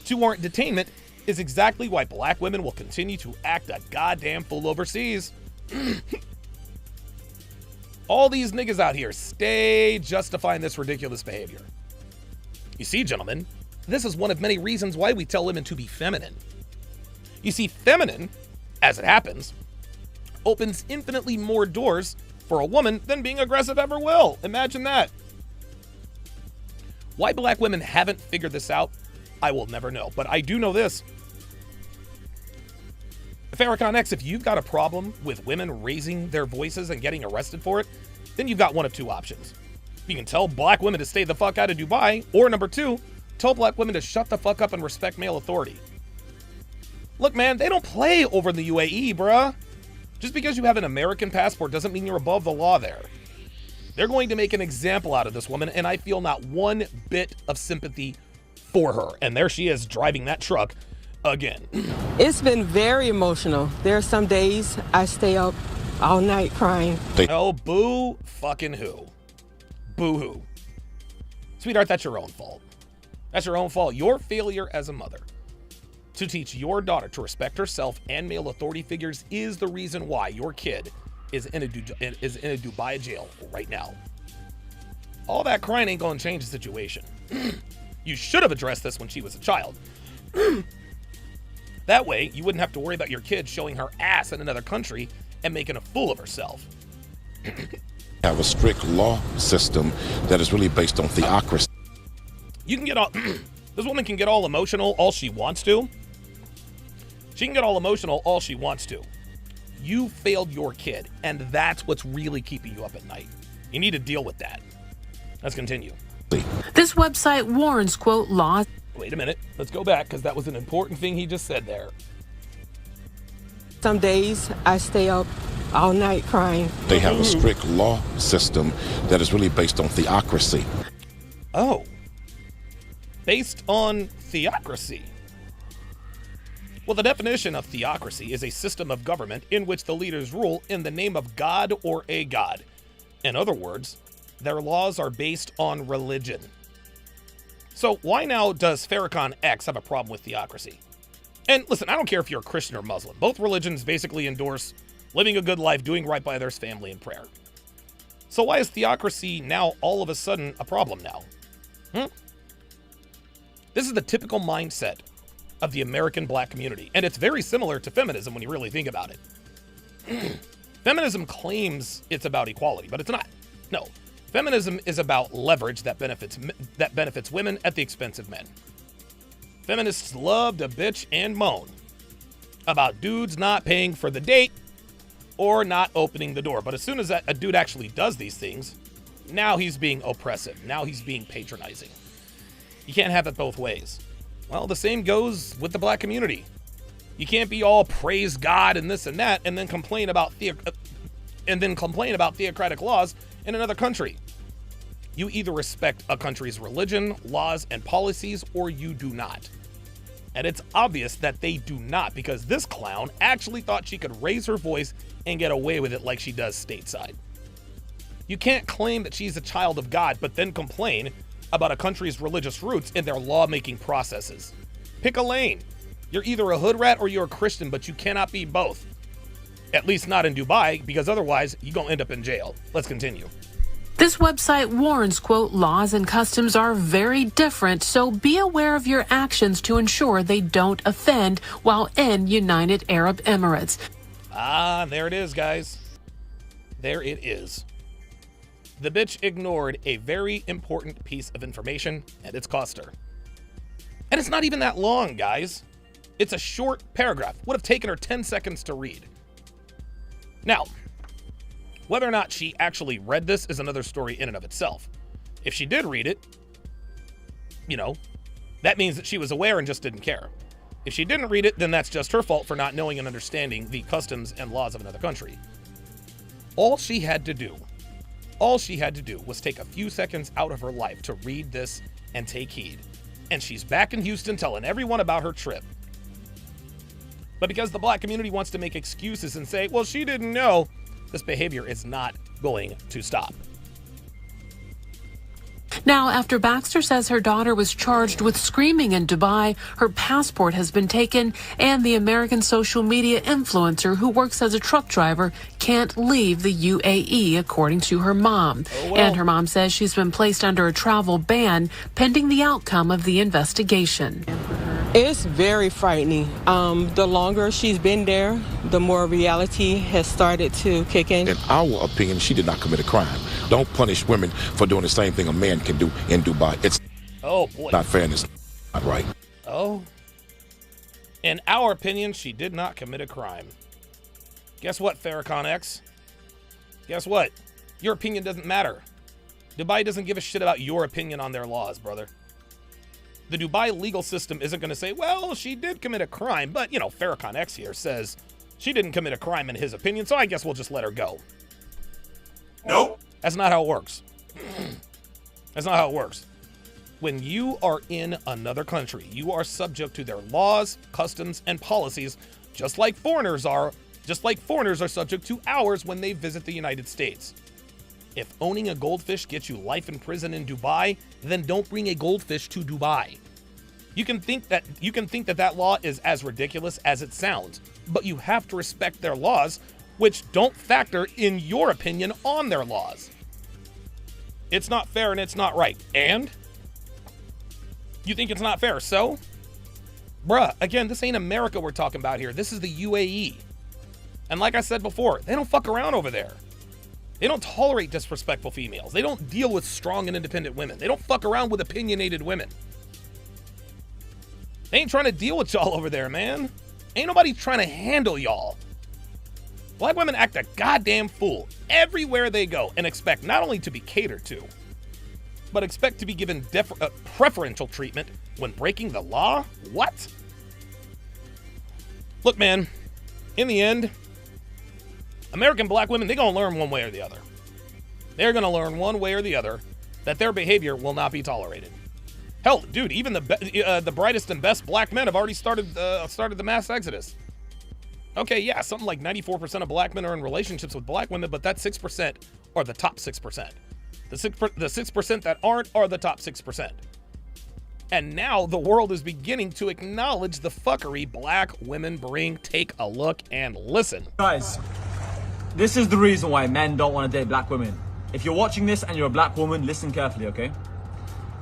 to warrant detainment is exactly why black women will continue to act a goddamn fool overseas. All these niggas out here stay justifying this ridiculous behavior. You see, gentlemen, this is one of many reasons why we tell women to be feminine. You see, feminine, as it happens, opens infinitely more doors for a woman than being aggressive ever will. Imagine that. Why black women haven't figured this out, I will never know. But I do know this. Farrakhan X, if you've got a problem with women raising their voices and getting arrested for it, then you've got one of two options. You can tell black women to stay the fuck out of Dubai, or number two, tell black women to shut the fuck up and respect male authority. Look, man, they don't play over in the UAE, bruh. Just because you have an American passport doesn't mean you're above the law there. They're going to make an example out of this woman, and I feel not one bit of sympathy for her. And there she is driving that truck again. It's been very emotional. There are some days I stay up all night crying. Oh, boo fucking who. Boo hoo. Sweetheart, that's your own fault. That's your own fault. Your failure as a mother to teach your daughter to respect herself and male authority figures is the reason why your kid is in a Dubai jail right now. All that crying ain't gonna change the situation. You should have addressed this when she was a child. That way, you wouldn't have to worry about your kid showing her ass in another country and making a fool of herself. Have a strict law system that is really based on theocracy. You can get all, this woman can get all emotional all she wants to. She can get all emotional all she wants to. You failed your kid, and that's what's really keeping you up at night. You need to deal with that. Let's continue. This website warns, quote, laws. Wait a minute. Let's go back, because that was an important thing he just said there. Some days I stay up all night crying. They have a strict law system that is really based on theocracy. Oh. Based on theocracy. Well, the definition of theocracy is a system of government in which the leaders rule in the name of God or a god. In other words, their laws are based on religion. So why now does Farrakhan X have a problem with theocracy? And listen, I don't care if you're a Christian or Muslim. Both religions basically endorse living a good life, doing right by others, family, and prayer. So why is theocracy now all of a sudden a problem now? This is the typical mindset of the American black community, and it's very similar to feminism when you really think about it. Feminism claims it's about equality, but it's not. No, feminism is about leverage that benefits women at the expense of men. Feminists love to bitch and moan about dudes not paying for the date or not opening the door. But as soon as a dude actually does these things, now he's being oppressive. Now he's being patronizing. You can't have it both ways. Well, the same goes with the black community. You can't be all praise God and this and that and then complain about theocratic laws in another country. You either respect a country's religion, laws, and policies, or you do not. And it's obvious that they do not, because this clown actually thought she could raise her voice and get away with it like she does stateside. You can't claim that she's a child of God, but then complain about a country's religious roots in their lawmaking processes. Pick a lane. You're either a hood rat or you're a Christian, but you cannot be both. At least not in Dubai, because otherwise you're going to end up in jail. Let's continue. This website warns, quote, laws and customs are very different, so be aware of your actions to ensure they don't offend while in United Arab Emirates. Ah, there it is, guys. There it is. The bitch ignored a very important piece of information, and it's cost her. And it's not even that long, guys. It's a short paragraph. Would have taken her 10 seconds to read. Now, whether or not she actually read this is another story in and of itself. If she did read it, that means that she was aware and just didn't care. If she didn't read it, then that's just her fault for not knowing and understanding the customs and laws of another country. All she had to do was take a few seconds out of her life to read this and take heed. And she's back in Houston telling everyone about her trip. But because the black community wants to make excuses and say, well, she didn't know, this behavior is not going to stop. Now, after Baxter says her daughter was charged with screaming in Dubai, her passport has been taken, and the American social media influencer who works as a truck driver can't leave the UAE, according to her mom. Oh, well. And her mom says she's been placed under a travel ban pending the outcome of the investigation. It's very frightening. The longer she's been there, the more reality has started to kick in. In our opinion, she did not commit a crime. Don't punish women for doing the same thing a man can do in Dubai. It's not fair and it's not right. Oh. In our opinion, she did not commit a crime. Guess what, Farrakhan X? Guess what? Your opinion doesn't matter. Dubai doesn't give a shit about your opinion on their laws, brother. The Dubai legal system isn't going to say, well, she did commit a crime, but, Farrakhan X here says she didn't commit a crime in his opinion, so I guess we'll just let her go. Nope. That's not how it works. That's not how it works. When you are in another country, you are subject to their laws, customs, and policies, just like foreigners are subject to ours when they visit the United States. If owning a goldfish gets you life in prison in Dubai, then don't bring a goldfish to Dubai. You can think that law is as ridiculous as it sounds, but you have to respect their laws, which don't factor in your opinion on their laws. It's not fair and it's not right. And you think it's not fair, so? Bruh, again, this ain't America we're talking about here. This is the UAE. And like I said before, they don't fuck around over there. They don't tolerate disrespectful females. They don't deal with strong and independent women. They don't fuck around with opinionated women. They ain't trying to deal with y'all over there, man. Ain't nobody trying to handle y'all. Black women act a goddamn fool everywhere they go and expect not only to be catered to, but expect to be given preferential treatment when breaking the law? What? Look, man, in the end, American black women, they're going to learn one way or the other. They're going to learn one way or the other that their behavior will not be tolerated. Hell, dude, even the brightest and best black men have already started the mass exodus. Okay, yeah, something like 94% of black men are in relationships with black women, but that 6% are the top 6%. The 6% that aren't are the top 6%. And now the world is beginning to acknowledge the fuckery black women bring. Take a look and listen. Guys, this is the reason why men don't want to date black women. If you're watching this and you're a black woman, listen carefully, okay?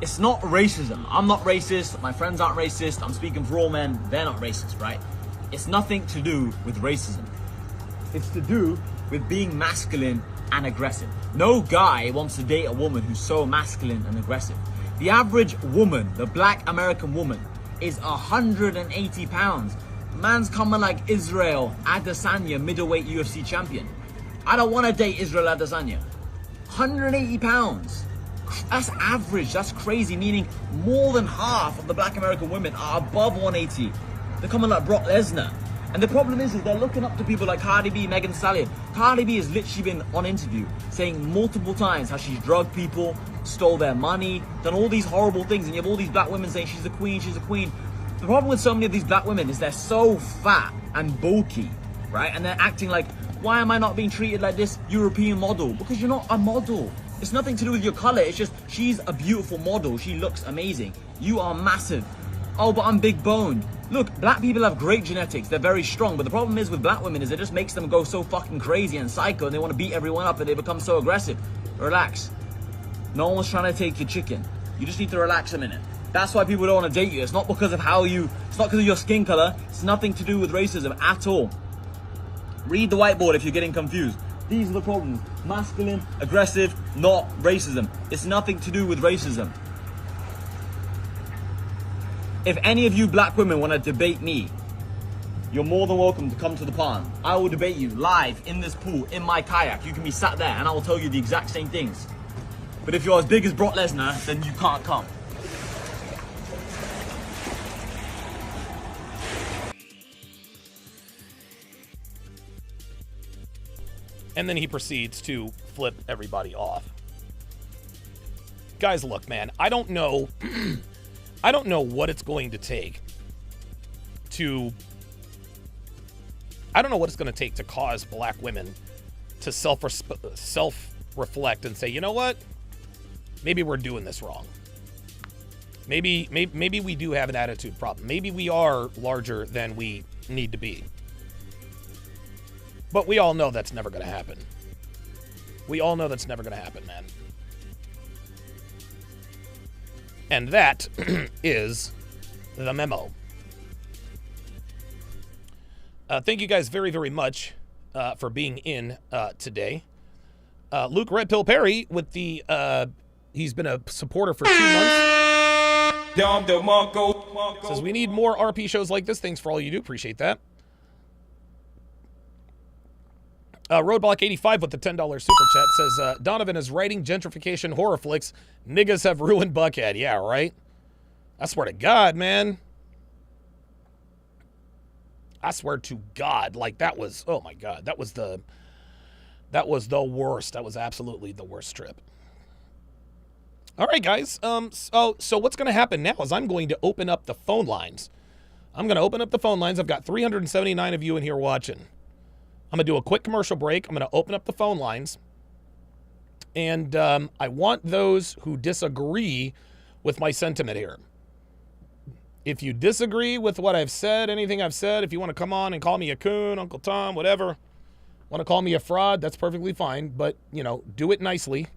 It's not racism. I'm not racist. My friends aren't racist. I'm speaking for all men. They're not racist, right? It's nothing to do with racism. It's to do with being masculine and aggressive. No guy wants to date a woman who's so masculine and aggressive. The average woman, the black American woman, is 180 pounds. Man's coming like Israel Adesanya, middleweight UFC champion. I don't want to date Israel Adesanya. 180 pounds. That's average. That's crazy, meaning more than half of the black American women are above 180. They're coming like Brock Lesnar. And the problem is they're looking up to people like Cardi B, Megan Thee Stallion. Cardi B has literally been on interview saying multiple times how she's drugged people, stole their money, done all these horrible things, and you have all these black women saying she's a queen, she's a queen. The problem with so many of these black women is they're so fat and bulky, right? And they're acting like, why am I not being treated like this European model? Because you're not a model. It's nothing to do with your color. It's just, she's a beautiful model. She looks amazing. You are massive. Oh, but I'm big boned. Look, black people have great genetics. They're very strong. But the problem is with black women is it just makes them go so fucking crazy and psycho, and they want to beat everyone up, and they become so aggressive. Relax. No one's trying to take your chicken. You just need to relax a minute. That's why people don't want to date you. It's not because of it's not because of your skin color. It's nothing to do with racism at all. Read the whiteboard if you're getting confused. These are the problems. Masculine, aggressive, not racism. It's nothing to do with racism. If any of you black women want to debate me, you're more than welcome to come to the pond. I will debate you live in this pool, in my kayak. You can be sat there and I will tell you the exact same things. But if you're as big as Brock Lesnar, then you can't come. And then he proceeds to flip everybody off. Guys, look, man, I don't know what it's going to take to cause black women to self-reflect and say, you know what? Maybe we're doing this wrong. Maybe we do have an attitude problem. Maybe we are larger than we need to be. But we all know that's never going to happen. We all know that's never going to happen, man. And that is the memo. Thank you guys very, very much for being in today. Luke Red Pill Perry with the... he's been a supporter for 2 months. Says, we need more RP shows like this. Thanks for all you do. Appreciate that. Roadblock 85 with the $10 super chat says, Donovan is writing gentrification horror flicks. Niggas have ruined Buckhead. Yeah, right? I swear to God, man. I swear to God. Like, that was, oh my God. That was the worst. That was absolutely the worst trip. All right, guys. So what's going to happen now is I'm going to open up the phone lines. I'm going to open up the phone lines. I've got 379 of you in here watching. I'm going to do a quick commercial break. I'm going to open up the phone lines. And I want those who disagree with my sentiment here. If you disagree with what I've said, anything I've said, if you want to come on and call me a coon, Uncle Tom, whatever, want to call me a fraud, that's perfectly fine. But, you know, do it nicely.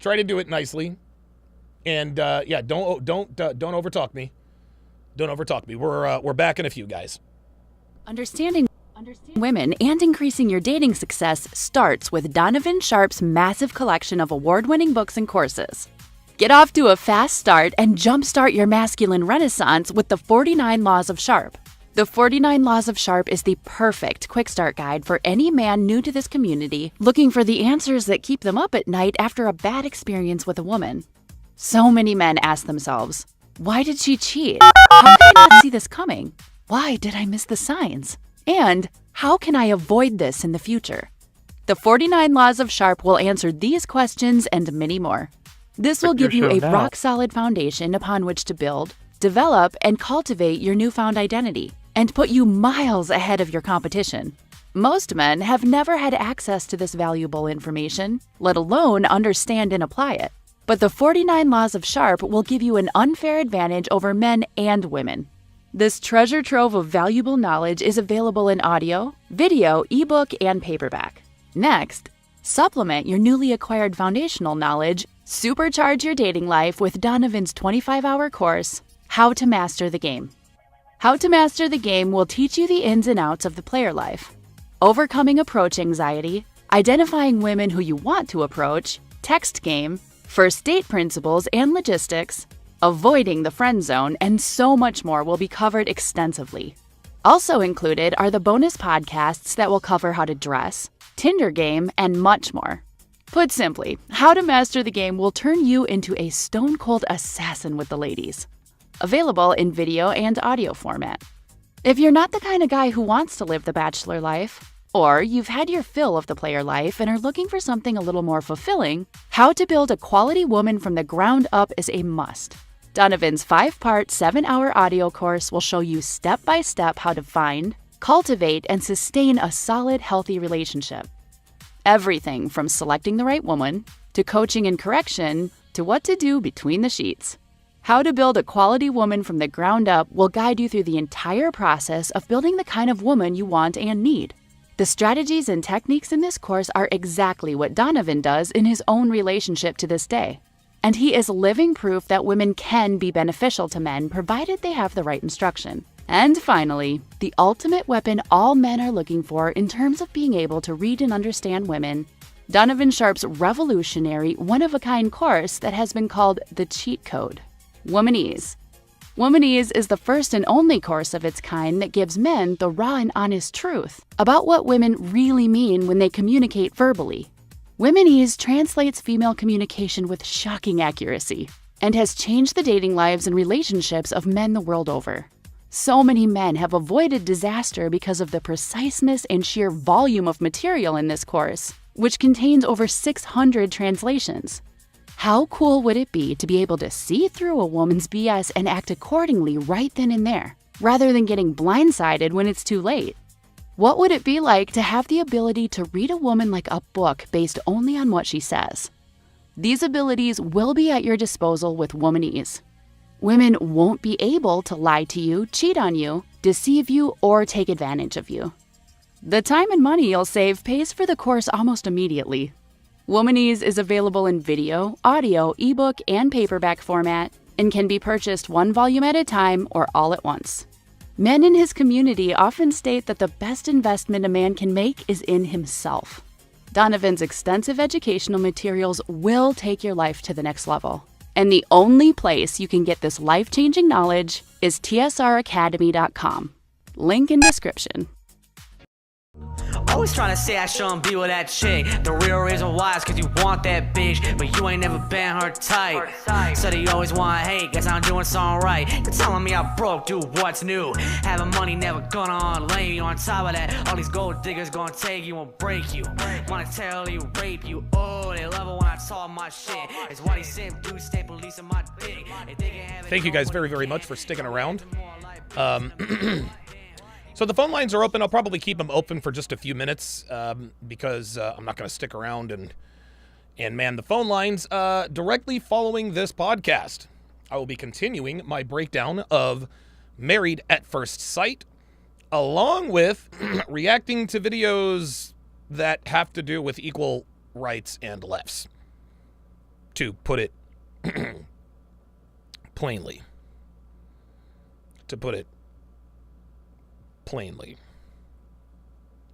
Try to do it nicely. And, yeah, don't overtalk me. Don't overtalk me. We're back in a few, guys. Understanding women and increasing your dating success starts with Donovan Sharpe's massive collection of award-winning books and courses. Get off to a fast start and jumpstart your masculine renaissance with the 49 Laws of Sharpe. The 49 Laws of Sharpe is the perfect quick start guide for any man new to this community looking for the answers that keep them up at night after a bad experience with a woman. So many men ask themselves, why did she cheat? How did I not see this coming? Why did I miss the signs? And how can I avoid this in the future? The 49 Laws of Sharpe will answer these questions and many more. This will give you a rock-solid foundation upon which to build, develop, and cultivate your newfound identity, and put you miles ahead of your competition. Most men have never had access to this valuable information, let alone understand and apply it. But the 49 Laws of Sharpe will give you an unfair advantage over men and women. This treasure trove of valuable knowledge is available in audio, video, ebook, and paperback. Next, supplement your newly acquired foundational knowledge, supercharge your dating life with Donovan's 25-hour course, How to Master the Game. How to Master the Game will teach you the ins and outs of the player life, overcoming approach anxiety, identifying women who you want to approach, text game, first date principles and logistics, avoiding the friend zone, and so much more will be covered extensively. Also included are the bonus podcasts that will cover how to dress, Tinder game, and much more. Put simply, How to Master the Game will turn you into a stone-cold assassin with the ladies. Available in video and audio format. If you're not the kind of guy who wants to live the bachelor life, or you've had your fill of the player life and are looking for something a little more fulfilling, How to Build a Quality Woman from the Ground Up is a must. Donovan's 5-part, 7-hour audio course will show you step-by-step how to find, cultivate, and sustain a solid, healthy relationship. Everything from selecting the right woman, to coaching and correction, to what to do between the sheets. How to Build a Quality Woman from the Ground Up will guide you through the entire process of building the kind of woman you want and need. The strategies and techniques in this course are exactly what Donovan does in his own relationship to this day. And he is living proof that women can be beneficial to men provided they have the right instruction. And finally, the ultimate weapon all men are looking for in terms of being able to read and understand women, Donovan Sharpe's revolutionary, one-of-a-kind course that has been called the cheat code, Womanese. Womanese is the first and only course of its kind that gives men the raw and honest truth about what women really mean when they communicate verbally. Womanese translates female communication with shocking accuracy and has changed the dating lives and relationships of men the world over. So many men have avoided disaster because of the preciseness and sheer volume of material in this course, which contains over 600 translations. How cool would it be to be able to see through a woman's BS and act accordingly right then and there, rather than getting blindsided when it's too late? What would it be like to have the ability to read a woman like a book based only on what she says? These abilities will be at your disposal with Womanese. Women won't be able to lie to you, cheat on you, deceive you, or take advantage of you. The time and money you'll save pays for the course almost immediately. Womanese is available in video, audio, ebook, and paperback format, and can be purchased one volume at a time or all at once. Men in his community often state that the best investment a man can make is in himself. Donovan's extensive educational materials will take your life to the next level. And the only place you can get this life-changing knowledge is tsracademy.com. Link in description. Always trying to say I shouldn't be with that chick. The real reason why is cause you want that bitch, but you ain't never been her type. Said you always wanna hate, guess I'm doing something right. You're telling me I'm broke, dude, what's new? Having money never gonna lay you. On top of that, all these gold diggers gonna take you and break you. Monetarily rape you. Oh, they love it when I talk my shit. It's why these simp dudes stay policing my dick. Thank you guys very, very much for sticking around. So the phone lines are open. I'll probably keep them open for just a few minutes because I'm not going to stick around and man the phone lines directly following this podcast. I will be continuing my breakdown of Married at First Sight, along with reacting to videos that have to do with equal rights and lefts, to put it plainly.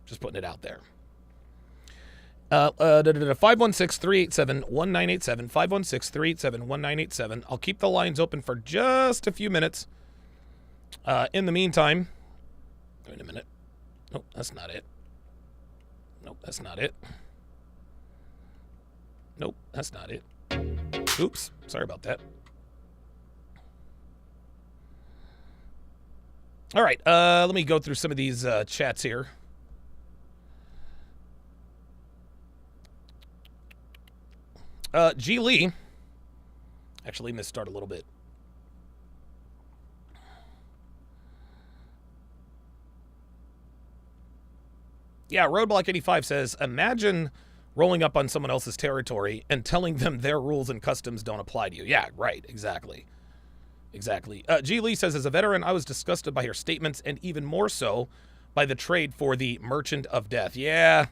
Just putting it out there. 516-387-1987, 516-387-1987. I'll keep the lines open for just a few minutes. In the meantime, wait a minute. Nope, that's not it. Nope, that's not it. Nope, that's not it. Oops, sorry about that. All right, let me go through some of these chats here. G. Lee. Actually, missed start a little bit. Yeah, Roadblock 85 says, imagine rolling up on someone else's territory and telling them their rules and customs don't apply to you. Yeah, right, exactly. Exactly. G. Lee says, as a veteran, I was disgusted by her statements and even more so by the trade for the Merchant of Death. Yeah.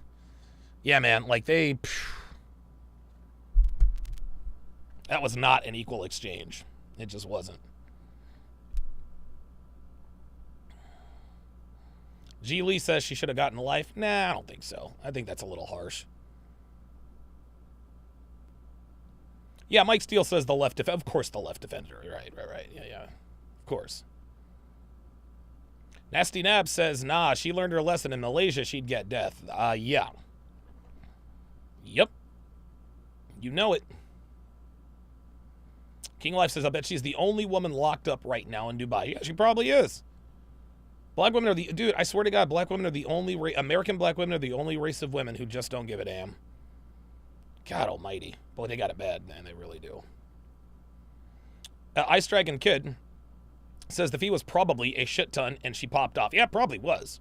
Yeah, man. Like, that was not an equal exchange. It just wasn't. G. Lee says she should have gotten life. Nah, I don't think so. I think that's a little harsh. Yeah, Mike Steele says the left of course the left defender. Right. Yeah. Of course. Nasty Nab says, nah, she learned her lesson in Malaysia. She'd get death. Yeah. Yep. You know it. King Life says, I bet she's the only woman locked up right now in Dubai. Yeah, she probably is. Black women are the... Dude, I swear to God, black women are the only... American black women are the only race of women who just don't give a damn. God almighty. Boy, they got it bad, man. They really do. Ice Dragon Kid says the fee was probably a shit ton and she popped off. Yeah, probably was.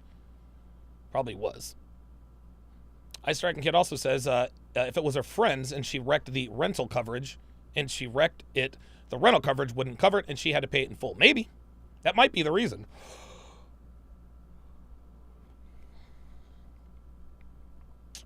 Probably was. Ice Dragon Kid also says if it was her friends and she wrecked the rental coverage and she wrecked it, the rental coverage wouldn't cover it and she had to pay it in full. Maybe. That might be the reason.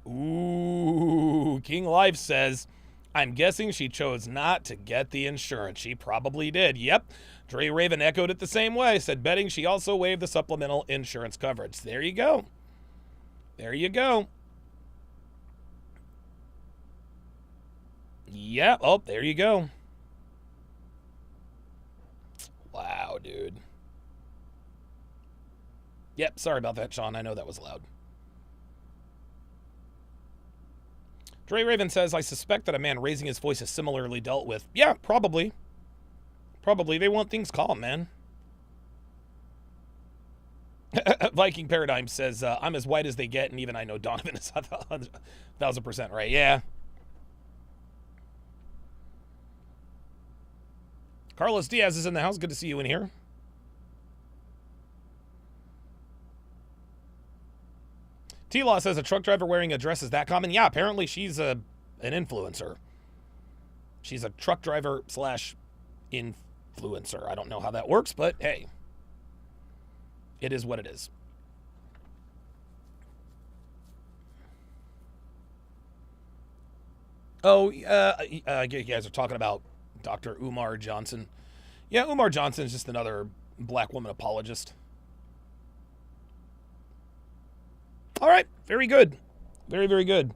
Ooh, King Life says, I'm guessing she chose not to get the insurance. She probably did. Yep. Dre Raven echoed it the same way. Said betting she also waived the supplemental insurance coverage. There you go. There you go. Yeah. Oh, there you go. Wow, dude. Yep. Sorry about that, Sean. I know that was loud. Dre Raven says, I suspect that a man raising his voice is similarly dealt with. Yeah, probably. Probably. They want things calm, man. Viking Paradigm says, I'm as white as they get, and even I know Donovan is 1,000% right. Yeah. Carlos Diaz is in the house. Good to see you in here. T-Law says a truck driver wearing a dress is that common. Yeah, apparently she's an influencer. She's a truck driver / influencer. I don't know how that works, but hey, it is what it is. Oh, you guys are talking about Dr. Umar Johnson. Yeah, Umar Johnson is just another black woman apologist. All right, very good. Very, very good.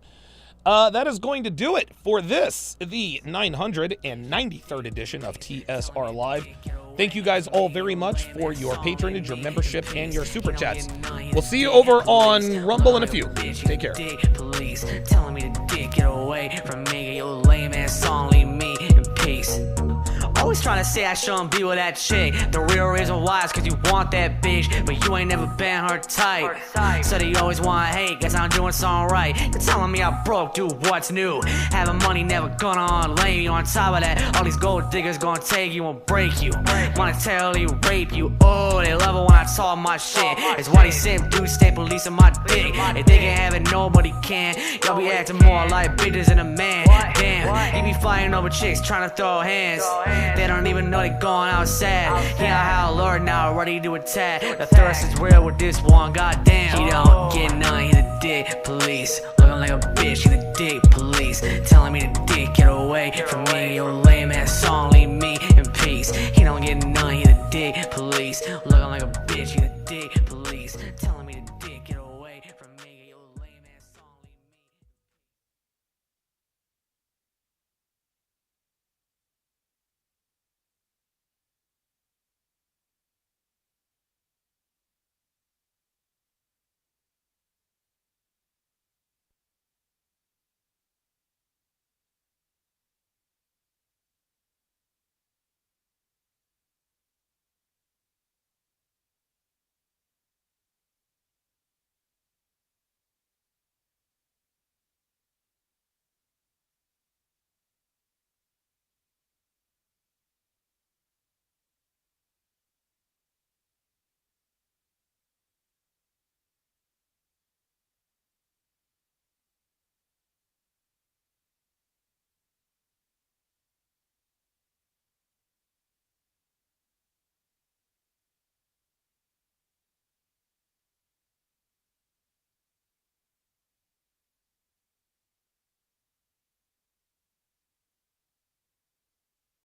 That is going to do it for this, the 993rd edition of TSR Live. Thank you guys all very much for your patronage, your membership, and your super chats. We'll see you over on Rumble in a few. Take care. Police telling me to get away from me. Your lame ass song, leave me in peace. Always trying to say I shouldn't be with that chick. The real reason why is cause you want that bitch, but you ain't never been her type. Said you always want hate, guess I'm doing something right. You're telling me I broke, dude, what's new? Having money never gonna lay you. On top of that, all these gold diggers gonna take you and break you. Monetarily rape you. Oh, they love it when I talk my shit. It's why they simp dudes stay policing my dick. If they can have it, nobody can. Y'all be acting more like bitches than a man. Damn, you be fighting over chicks trying to throw hands. They don't even know they going outside. Yeah, how Lord now ready to attack. The thirst is real with this one, goddamn. He don't get none, he the dick police. Looking like a bitch, he the dick police. Telling me to dick, get away from me. Your lame ass song, leave me in peace. He don't get none, he the dick police.